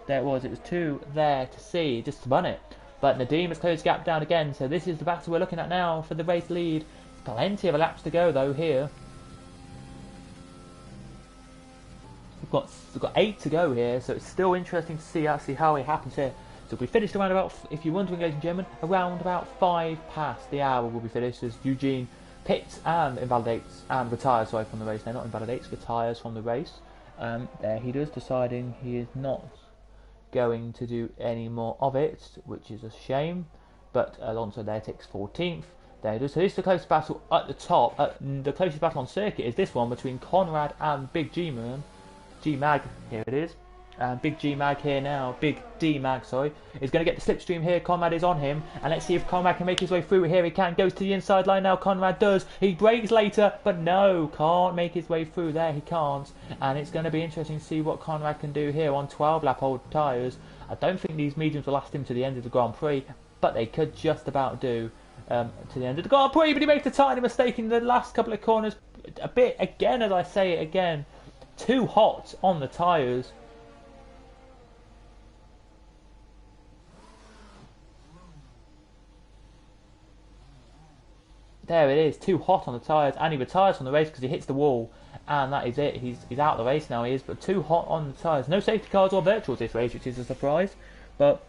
There it was. It was two there to see, just to run it. But Nadeem has closed the gap down again, so this is the battle we're looking at now for the race lead. Plenty of laps to go though here. We've got 8 to go here, so it's still interesting to see actually how it happens here. So we finished around about, if you're wondering ladies and gentlemen, around about 5 past the hour will be finished as Eugene pits and invalidates and retires from the race. No, not invalidates, retires from the race. There he does, deciding he is not going to do any more of it, which is a shame. But Alonso there takes 14th. There it is. So this is the closest battle at the top. The closest battle on circuit is this one between Conrad and Big G-Man. G-Mag, here it is. And Big G-Mag here now, Big D-Mag, sorry, is going to get the slipstream here. Conrad is on him, and let's see if Conrad can make his way through here. He can, goes to the inside line now. Conrad does. He brakes later, but no, can't make his way through there. He can't, and it's going to be interesting to see what Conrad can do here on 12-lap old tyres. I don't think these mediums will last him to the end of the Grand Prix, but they could just about do to the end of the Grand Prix. But he makes a tiny mistake in the last couple of corners. A bit, again, as I say it again, too hot on the tyres. There it is, too hot on the tyres, and he retires from the race because he hits the wall, and that is it. He's out of the race now, he is, but too hot on the tyres. No safety cars or virtuals this race, which is a surprise, but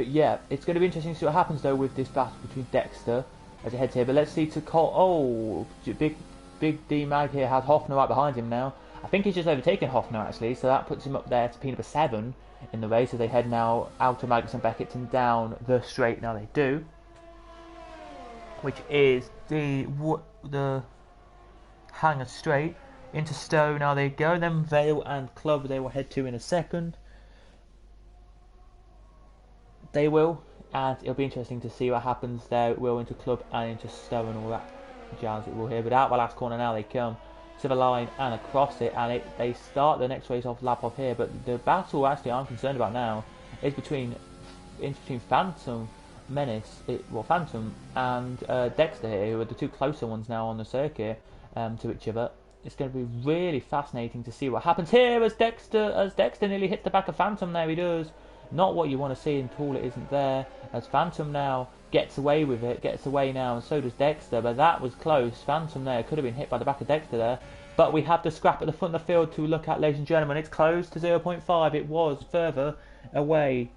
yeah, it's going to be interesting to see what happens though with this battle between Dexter as it heads here. But let's see to Cole. Oh, big D-Mag here has Hoffner right behind him now. I think he's just overtaken Hoffner actually, so that puts him up there to P number 7 in the race as they head now out of Magnussen and Beckett and down the straight. Now they do, which is the Hanger straight into Stowe. Now they go. Then Vale and Club they will head to in a second. They will, and it'll be interesting to see what happens there. It will into Club and into Stowe and all that jazz it will here. But out the last corner now they come to the line and across it, and they start the next race off lap off here. But the battle actually I'm concerned about now is between Phantom Menace, Phantom and Dexter here, who are the two closer ones now on the circuit to each other. It's going to be really fascinating to see what happens here as Dexter nearly hits the back of Phantom. There he does. Not what you want to see in pool, it isn't there. As Phantom now gets away with it, gets away now, and so does Dexter. But that was close. Phantom there could have been hit by the back of Dexter there. But we have the scrap at the front of the field to look at, ladies and gentlemen. It's close to 0.5. It was further away.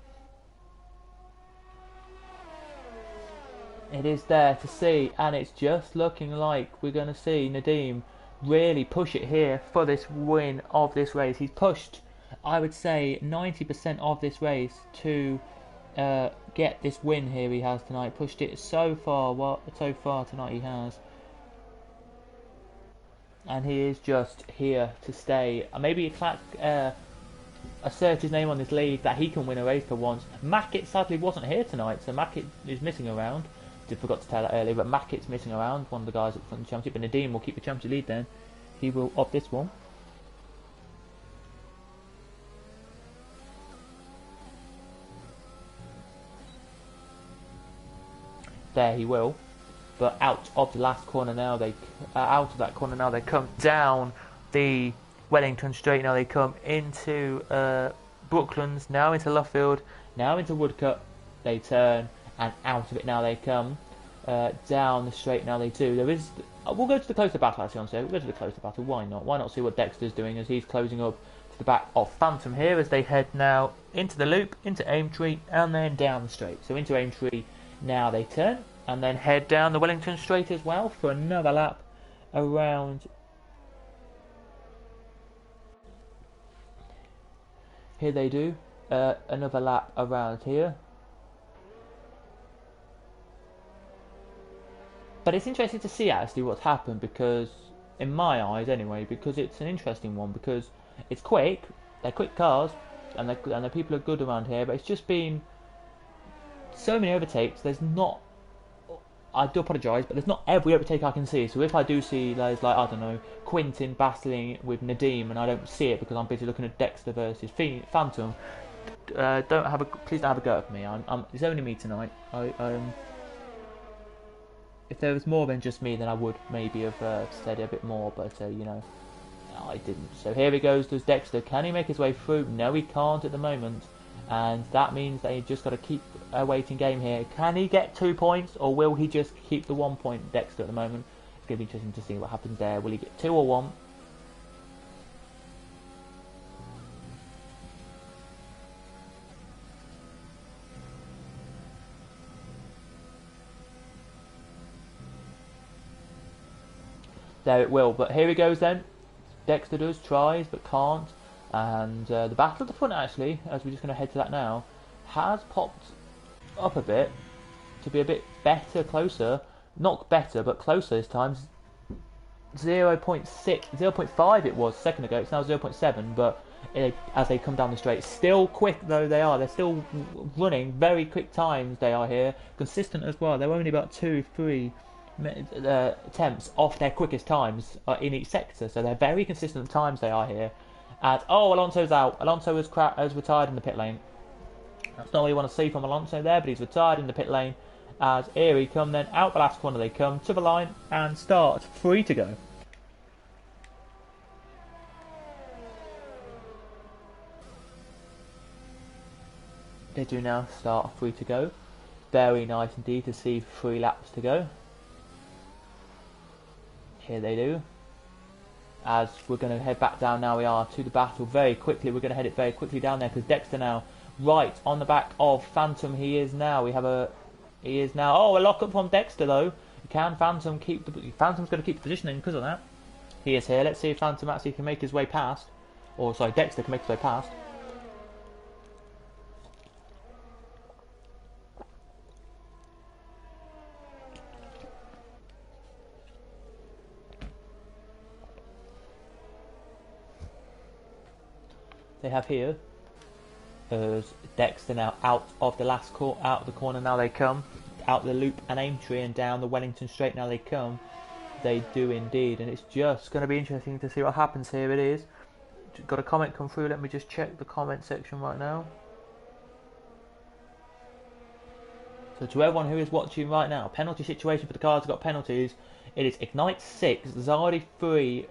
It is there to see, and it's just looking like we're going to see Nadeem really push it here for this win of this race. He's pushed, I would say, 90% of this race to get this win here he has tonight. Pushed it so far tonight he has. And he is just here to stay. Maybe in fact assert his name on this league that he can win a race for once. Mackett sadly wasn't here tonight, so Mackett is missing around. I forgot to tell that earlier, but Mackett's missing around, one of the guys up front of the championship. But Nadeem will keep the championship lead then. He will up this one. There he will, but out of the last corner now. Out of that corner now. They come down the Wellington Straight. Now they come into Brooklands, now into Luffield, now into Woodcut. They turn, and out of it now they come. Down the straight now they do. There is. We'll go to the closer battle actually on We'll go to the closer battle. Why not? Why not see what Dexter's doing as he's closing up to the back of Phantom here as they head now into the loop, into Aimtree, and then down the straight. So into Aimtree now they turn, and then head down the Wellington Straight as well for another lap around. Here they do another lap around here. But it's interesting to see actually what's happened, because, in my eyes anyway, because it's an interesting one, because it's quick, they're quick cars, and the people are good around here, but it's just been so many overtakes. There's not, I do apologise, but there's not every overtake I can see. So if I do see, there's like, I don't know, Quintin battling with Nadim, and I don't see it because I'm busy looking at Dexter versus Phantom, please don't have a go at me. It's only me tonight. If there was more than just me, then I would maybe have said it a bit more, but you know, I didn't. So here he goes, does Dexter. Can he make his way through? No, he can't at the moment, and that means that he's just got to keep a waiting game here. Can he get 2 points, or will he just keep the 1 point, Dexter, at the moment? It's going to be interesting to see what happens there. Will he get 2 or 1? There it will, but here he goes then. Dexter does, tries, but can't. And the battle at the front, actually, as we're just going to head to that now, has popped up a bit to be a bit better, closer. Not better, but closer this time. 0.5 it was a second ago. It's now 0.7, but as they come down the straight, still quick though they are. They're still running very quick times. They are here, consistent as well. They're only about 2-3 attempts off their quickest times in each sector, so they're very consistent times they are here. And Alonso's out. Alonso has retired in the pit lane. That's not what you want to see from Alonso there, but he's retired in the pit lane. As here he come then, out the last corner they come, to the line and start, 3 to go. They do now start, 3 to go. Very nice indeed to see 3 laps to go. Here they do. As we're going to head back down now, we are to the battle very quickly. We're going to head it very quickly down there because Dexter now right on the back of Phantom. He is now. Oh, a lock up from Dexter though. Can Phantom keep the? Phantom's going to keep the positioning because of that. He is here. Let's see if Phantom actually can make his way past. Or sorry, Dexter can make his way past. They have here as Dexter now out of the out of the corner now they come, out the loop and Aimtree and down the Wellington Straight now they come. They do indeed, and it's just going to be interesting to see what happens here. It is. Got a comment come through. Let me just check the comment section right now. So to everyone who is watching right now, penalty situation for the cars that got penalties. It is Ignite 6, Zardi 3,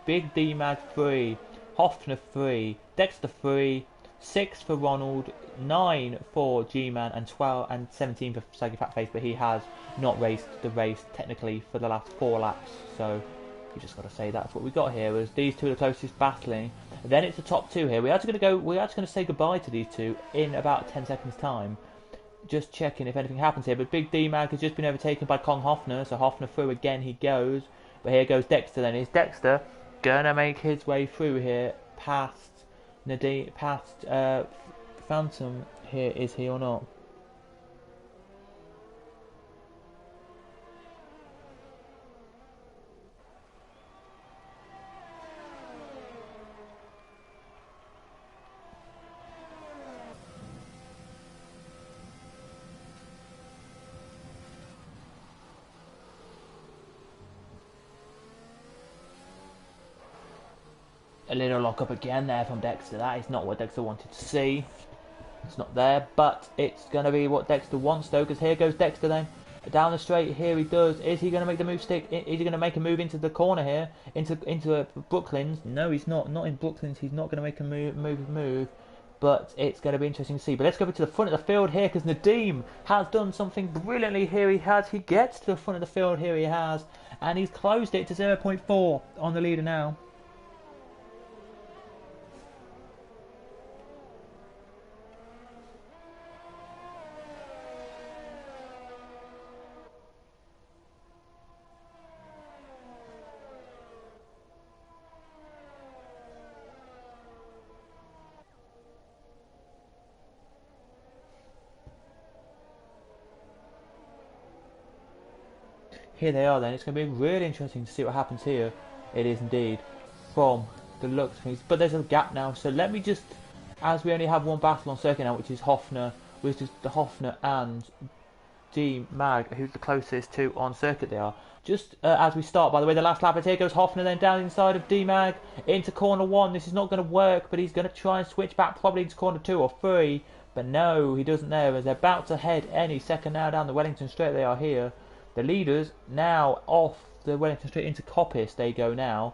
Big D-Mag 3, Hoffner 3, Dexter 3, 6 for Ronald, 9 for G-Man, and 12 and 17 for Saggy Fatface, but he has not raced the race technically for the last 4 laps, so you just got to say that's what we got here. As these two are the closest battling. And then it's the top 2 here. We're actually going to say goodbye to these two in about 10 seconds time. Just checking if anything happens here, but Big D-Mag has just been overtaken by Kong Hoffner, so Hoffner through again he goes, but here goes Dexter then. Is Dexter gonna make his way through here past Phantom here, is he or not? A little lock up again there from Dexter. That is not what Dexter wanted to see. It's not there, but it's going to be what Dexter wants though, because here goes Dexter then. down the straight here he does. Is he going to make the move stick? Is he going to make a move into the corner here? Into Brooklyn's? No, he's not. Not in Brooklyn's. He's not going to make a move. But it's going to be interesting to see. But let's go over to the front of the field here because Nadeem has done something brilliantly here. He gets to the front of the field here. He has. And he's closed it to 0.4 on the leader now. Here they are then. It's going to be really interesting to see what happens here. It is indeed from the looks of things. But there's a gap now. So let me just, as we only have one battle on circuit now, which is Hoffner, which is the Hoffner and D Mag, who's the closest to on circuit they are. Just as we start, by the way, the last lap is here goes Hoffner, then down inside of D Mag into corner 1. This is not going to work, but he's going to try and switch back probably into corner 2 or 3. But no, he doesn't there as they're about to head any second now down the Wellington Straight. They are here. The leaders now off the Wellington Straight into Coppice they go now,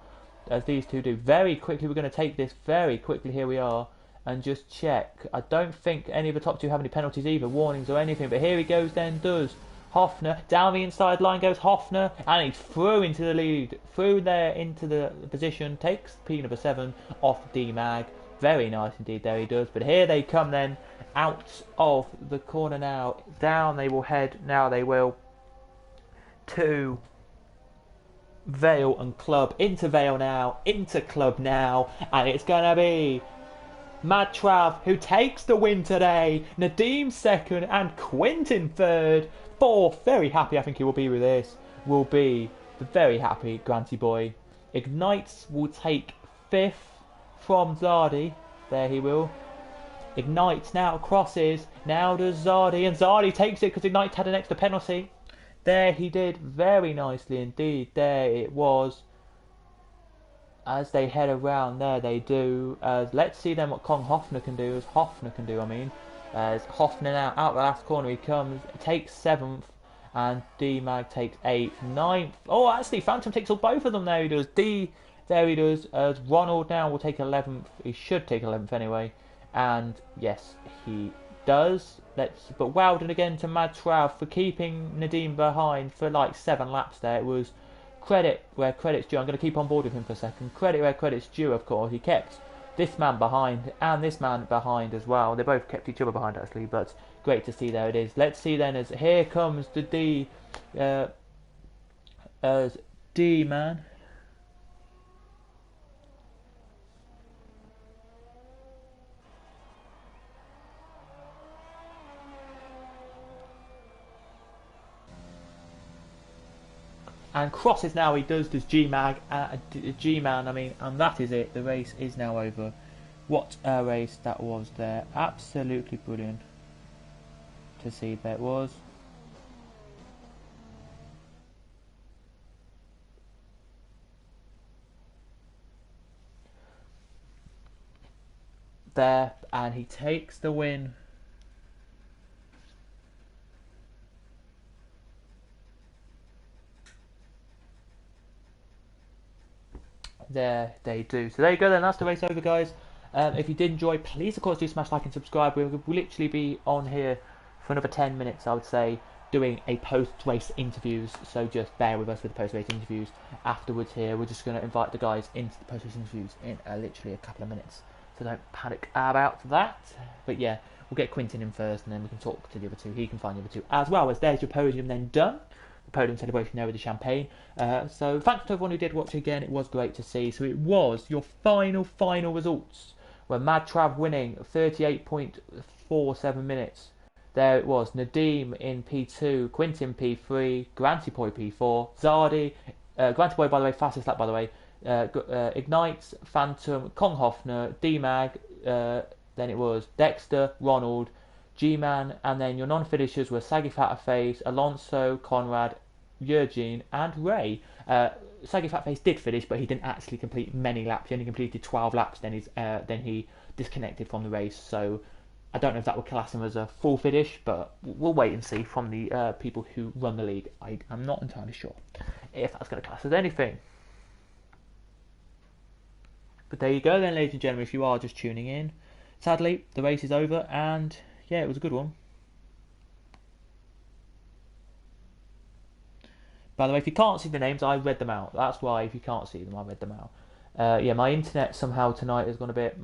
as these two do. Very quickly, we're going to take this very quickly. Here we are, and just check. I don't think any of the top two have any penalties either, warnings or anything. But here he goes then, does Hoffner. Down the inside line goes Hoffner, and he's through into the lead. Through there into the position, takes P number 7 off D-Mag. Very nice indeed, there he does. But here they come then, out of the corner now. Down they will head, now they will. To Vale and Club, into Vale now, into Club now, and it's going to be Mad Trav who takes the win today, Nadeem second and Quintin third, fourth. Very happy I think he will be with this, will be the very happy Granty boy. Ignites will take 5th from Zardi, there he will. Ignites now crosses, now does Zardi, and Zardi takes it because Ignites had an extra penalty. There he did very nicely indeed. There it was. As they head around there, they do. Let's see then what Kong Hoffner can do. As Hoffner now out the last corner he comes, takes 7th, and D-Mag takes 8th, 9th. Oh, actually, Phantom takes all both of them. There he does. There he does. As Ronald now will take 11th. He should take 11th anyway. And yes, he does. But well done again to Mad Trav for keeping Nadeem behind for like 7 laps there. It was credit where credit's due. I'm going to keep on board with him for a second. Credit where credit's due, of course. He kept this man behind and this man behind as well. They both kept each other behind actually, but great to see. There it is. Let's see then, as here comes the D man. And crosses now he does G-Man, and that is it. The race is now over. What a race that was there. Absolutely brilliant to see there it was. There, and he takes the win. There they do. So there you go then, that's the race over, guys. If you did enjoy, please of course do smash like and subscribe. We'll literally be on here for another 10 minutes, I would say, doing a post-race interviews, so just bear with us with the post-race interviews. Afterwards here, we're just going to invite the guys into the post-race interviews in literally a couple of minutes, so don't panic about that. But yeah, we'll get Quintin in first, and then we can talk to the other two. He can find the other two as well. As there's your podium then done. Podium celebration there with the champagne. So thanks to everyone who did watch again. It was great to see. So it was your final results were Mad Trav winning 38.47 minutes. There it was. Nadeem in P2, Quintin P3, Granty Boy P4, Zardi, Granty Boy by the way, fastest lap by the way, Ignites, Phantom, Kong Hoffner, D-Mag, then it was Dexter, Ronald, G-Man, and then your non-finishers were Saggy Fatterface, Alonso, Conrad, Eugene, and Ray. Saggy Fatface did finish, but he didn't actually complete many laps. He only completed 12 laps. Then he disconnected from the race. So I don't know if that would class him as a full finish, but we'll wait and see from the people who run the league. I'm not entirely sure if that's going to class as anything. But there you go then, ladies and gentlemen, if you are just tuning in. Sadly, the race is over, and yeah, it was a good one. By the way, if you can't see the names, I read them out. That's why, if you can't see them, I read them out. Yeah, my internet somehow tonight has gone a bit,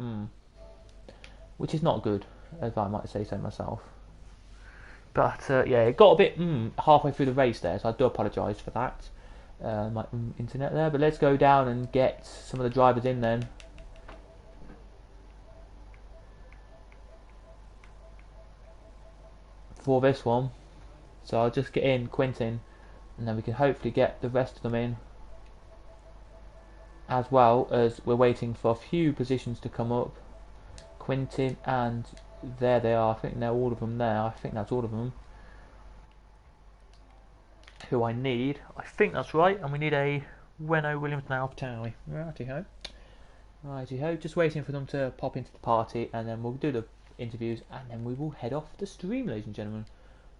which is not good, as I might say so myself. But yeah, it got a bit halfway through the race there, so I do apologise for that. My internet there, but let's go down and get some of the drivers in then. For this one, so I'll just get in Quintin, and then we can hopefully get the rest of them in, as well as we're waiting for a few positions to come up. Quintin, and there they are. I think they're all of them there. I think that's all of them. Who I need, I think that's right, and we need a Renault Williams now, don't we? Righty ho, just waiting for them to pop into the party, and then we'll do the interviews, and then we will head off the stream, ladies and gentlemen.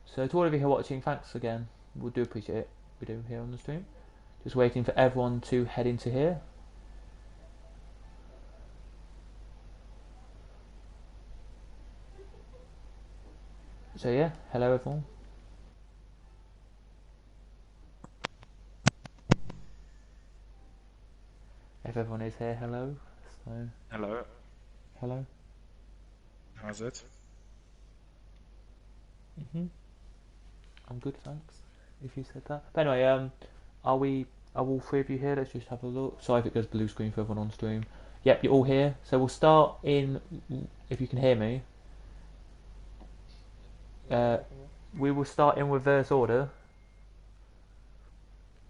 So to all of you who are watching, thanks again. We do appreciate it. We do here on the stream. Just waiting for everyone to head into here. So yeah, hello everyone. If everyone is here, hello. So hello. Hello. How's it? I'm good, thanks. If you said that. But anyway, are all three of you here? Let's just have a look. Sorry if it goes blue screen for everyone on stream. Yep, you're all here. So we'll start in, if you can hear me. We will start in reverse order.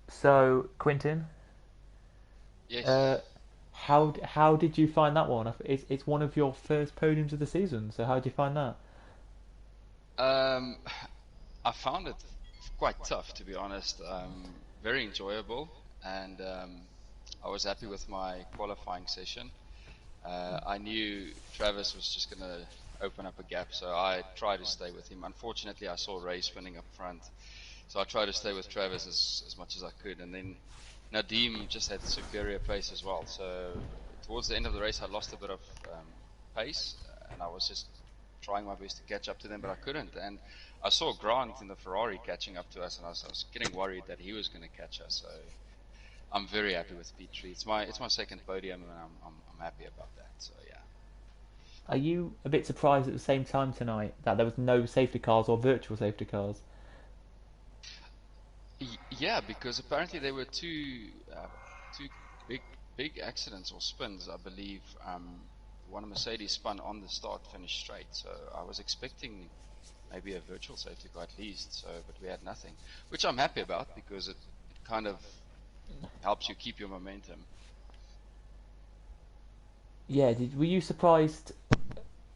So, Quintin. Yes. How did you find that one? It's one of your first podiums of the season. So how did you find that? I found it quite tough, to be honest. Very enjoyable, and I was happy with my qualifying session. I knew Travis was just going to open up a gap, so I tried to stay with him. Unfortunately, I saw Ray spinning up front, so I tried to stay with Travis as much as I could, and then Nadim just had superior pace as well. So towards the end of the race, I lost a bit of pace, and I was just trying my best to catch up to them, but I couldn't. And I saw Grant in the Ferrari catching up to us, and I was getting worried that he was going to catch us. So I'm very happy with P3. It's my second podium, and I'm happy about that. So yeah. Are you a bit surprised at the same time tonight that there was no safety cars or virtual safety cars? Yeah, because apparently there were two big accidents or spins, I believe. One of Mercedes spun on the start, finished straight. So I was expecting maybe a virtual safety car at least. So, but we had nothing, which I'm happy about because it kind of helps you keep your momentum. Yeah. Were you surprised?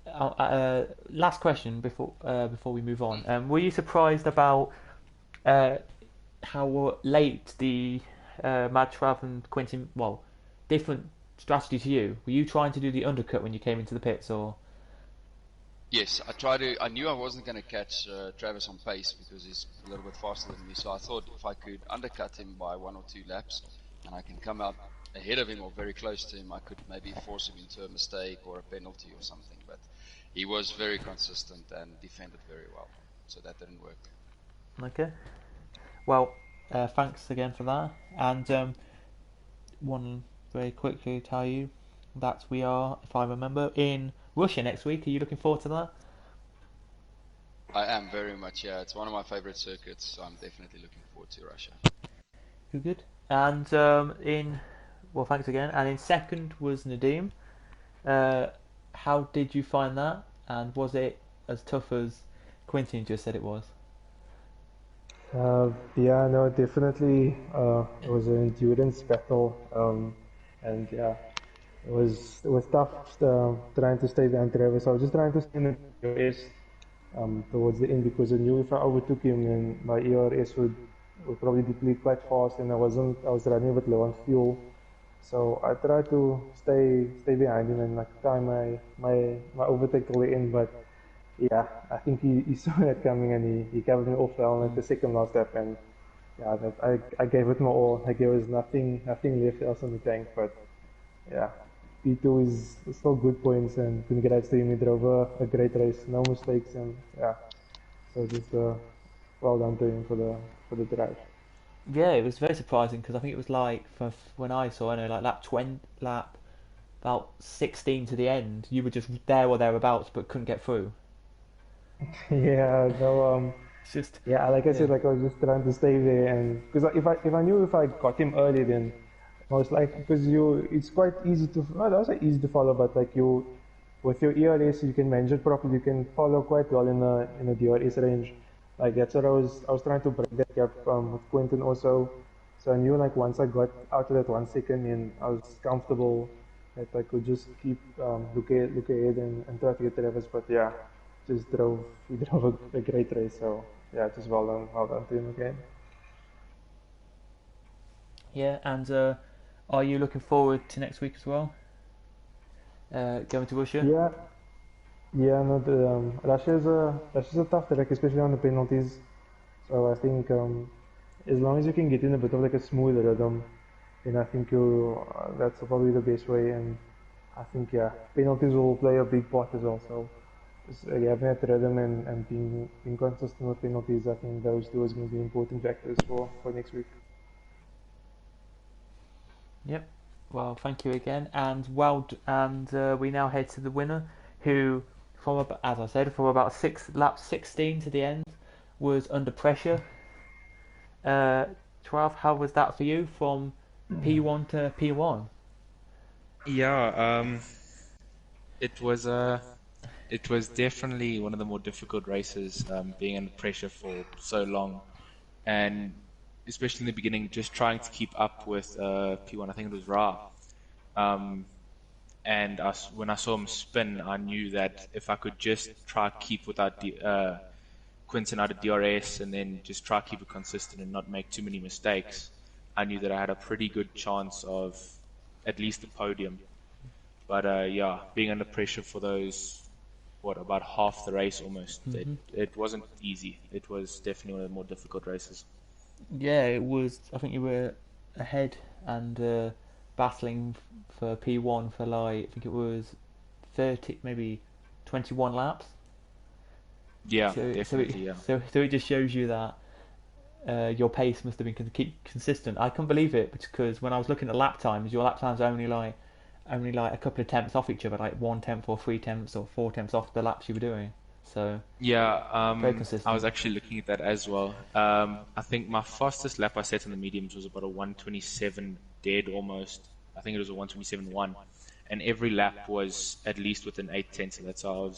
Last question before we move on. Were you surprised about how late the Madtrav and Quintin? Well, different strategy to you. Were you trying to do the undercut when you came into the pits, or? Yes, I knew I wasn't going to catch Travis on pace because he's a little bit faster than me. So I thought if I could undercut him by 1 or 2 laps, and I can come out ahead of him or very close to him, I could maybe force him into a mistake or a penalty or something. But he was very consistent and defended very well, so that didn't work. Okay. Well, thanks again for that. And one very quickly tell you that we are, if I remember, in Russia next week. Are you looking forward to that? I am very much, yeah. It's one of my favorite circuits, so I'm definitely looking forward to Russia. Good. And well, thanks again. And in second was Nadim. How did you find that? And was it as tough as Quintin just said it was? Yeah, no, definitely. It was an endurance battle, and yeah, it was tough trying to stay behind Travis. I was just trying to stay in the ERS towards the end because I knew if I overtook him, then my ERS would probably deplete quite fast, and I was running a bit low on fuel. So I tried to stay behind him and like time my overtake till the end, but yeah, I think he saw that coming and he covered me off well at the second last step, and yeah, I gave it my all. Like there was nothing left else on the tank, but yeah, P2 is still good points, and congrats to him. He drove a great race, no mistakes, and yeah, so just well done to him for the drive. Yeah, it was very surprising because I think it was like when I saw, I know, like lap about 16 to the end, you were just there or thereabouts but couldn't get through. Yeah, no, It's just yeah, like I yeah. said, like I was just trying to stay there, and because if I knew if I got him early, then most likely because it's quite easy to not I don't say easy to follow, but like you with your ERS you can manage it properly. You can follow quite well in a DRS range. Like that's what I was trying to break that gap with Quentin also. So I knew like once I got out of that 1 second, and I was comfortable that I could just keep look ahead and try to get the rivers. But yeah, just drove he drove a great race. So yeah, just well done to him again. Yeah, and are you looking forward to next week as well? Going to Russia? Yeah, yeah, no, Russia's a tough track, especially on the penalties. So I think as long as you can get in a bit of like a smooth rhythm, then I think that's probably the best way. And I think yeah, penalties will play a big part as well. So just, having that rhythm and being consistent with penalties, I think those two is going to be important factors for next week. Yep. Well, thank you again, and we now head to the winner, who, as I said, from about lap 16 to the end, was under pressure. 12. How was that for you from P1 to P1? Yeah, it was it was definitely one of the more difficult races, being under pressure for so long, and especially in the beginning, just trying to keep up with P1. I think it was Ra. Um, and when I saw him spin, I knew that if I could just try keep without Quinton out of DRS and then just try keep it consistent and not make too many mistakes, I knew that I had a pretty good chance of at least the podium. But yeah, being under pressure for those, about half the race almost, it wasn't easy. It was definitely one of the more difficult races. Yeah, it was. I think you were ahead and battling for P1 for like, I think it was 30, maybe 21 laps. Yeah, So it definitely, yeah. so it just shows you that your pace must have been keep consistent. I couldn't believe it because when I was looking at lap times, your lap times are only like a couple of tenths off each other, like 1 tenth or 3 tenths or 4 tenths off the laps you were doing. So Yeah, very I was consistent. actually looking at that as well. I think my fastest lap I set on the mediums was about a 127 dead almost. I think it was a 127.1, and every lap was at least within 8 tenths. So that's how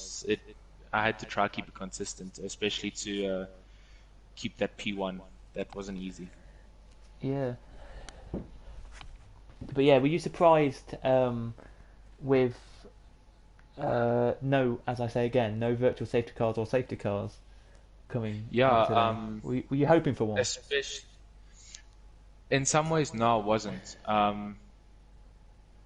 I had to try to keep it consistent, especially to keep that P1. That wasn't easy. Yeah, but yeah, were you surprised with no, as I say again, no virtual safety cars or safety cars coming Yeah, out today? Were you hoping for one? especially in some ways, no, I wasn't.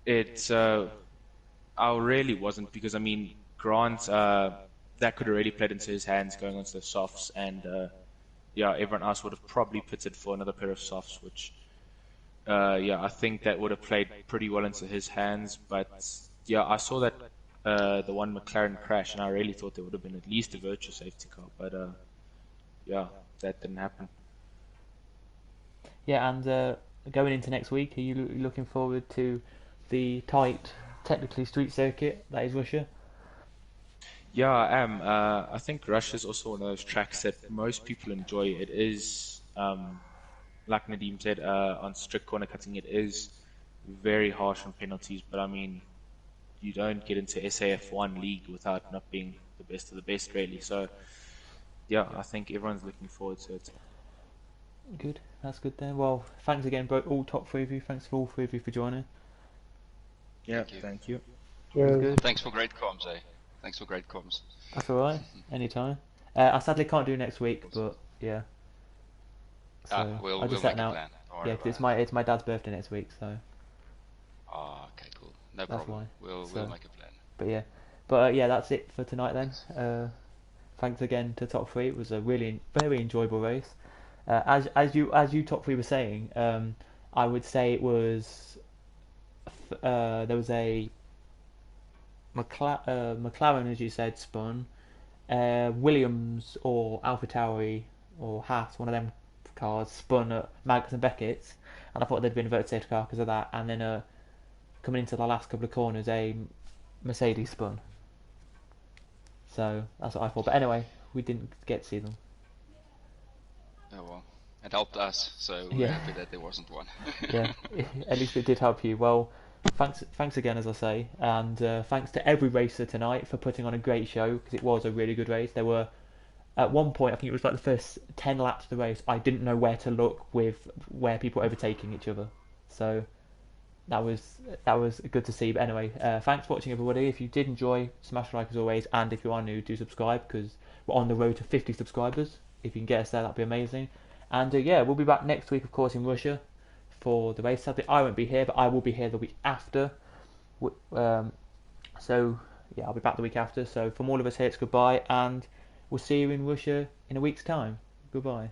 It I really wasn't because I mean Grant that could have really played into his hands going onto the softs, and yeah, everyone else would have probably pitted for another pair of softs, which yeah, I think that would have played pretty well into his hands. But yeah, I saw that the one McLaren crash, and I really thought there would have been at least a virtual safety car, but yeah, that didn't happen. Yeah, and going into next week, are you looking forward to the tight, technically street circuit that is Russia? Yeah, I am. I think Rush is also one of those tracks that most people enjoy. It is, like Nadim said, on strict corner cutting, it is very harsh on penalties. But I mean, you don't get into SAF1 league without not being the best of the best, really. So yeah, I think everyone's looking forward to it. Good, that's good then. Well, thanks again, all top three of you. Thanks for all three of you for joining. Yeah, Thank you. thank you. It was Cheers. good. Thanks for great comms, eh? Thanks for great comms. That's all right. Anytime. I sadly can't do next week, but yeah. So We'll I'll just make set a out. plan. Don't worry Yeah, 'cause about it. it's my dad's birthday next week, so Okay, cool. No that's problem. why. We'll So, make a plan. but yeah, yeah, that's it for tonight then. thanks again to Top 3. It was a really very enjoyable race. As you Top 3 were saying, I would say it was there was a McLaren, as you said, spun. Williams or AlphaTauri or Haas, one of them cars, spun at Magnus and Beckett's, and I thought they'd been a voted safety car because of that. And then coming into the last couple of corners, a Mercedes spun. So that's what I thought. But anyway, we didn't get to see them. Oh well, it helped us, so we're Yeah. happy that there wasn't one. Yeah, at least it did help you. Well, thanks again, as I say, and thanks to every racer tonight for putting on a great show, because it was a really good race. There were, at one point, I think it was like the first 10 laps of the race, I didn't know where to look with where people were overtaking each other. So that was good to see. But anyway, thanks for watching, everybody. If you did enjoy, smash like as always, and if you are new, do subscribe, because we're on the road to 50 subscribers. If you can get us there, that'd be amazing. And yeah, we'll be back next week, of course, in Russia for the race. Sadly, I won't be here, but I will be here the week after. So yeah, I'll be back the week after. So from all of us here, it's goodbye, and we'll see you in Russia in a week's time. Goodbye.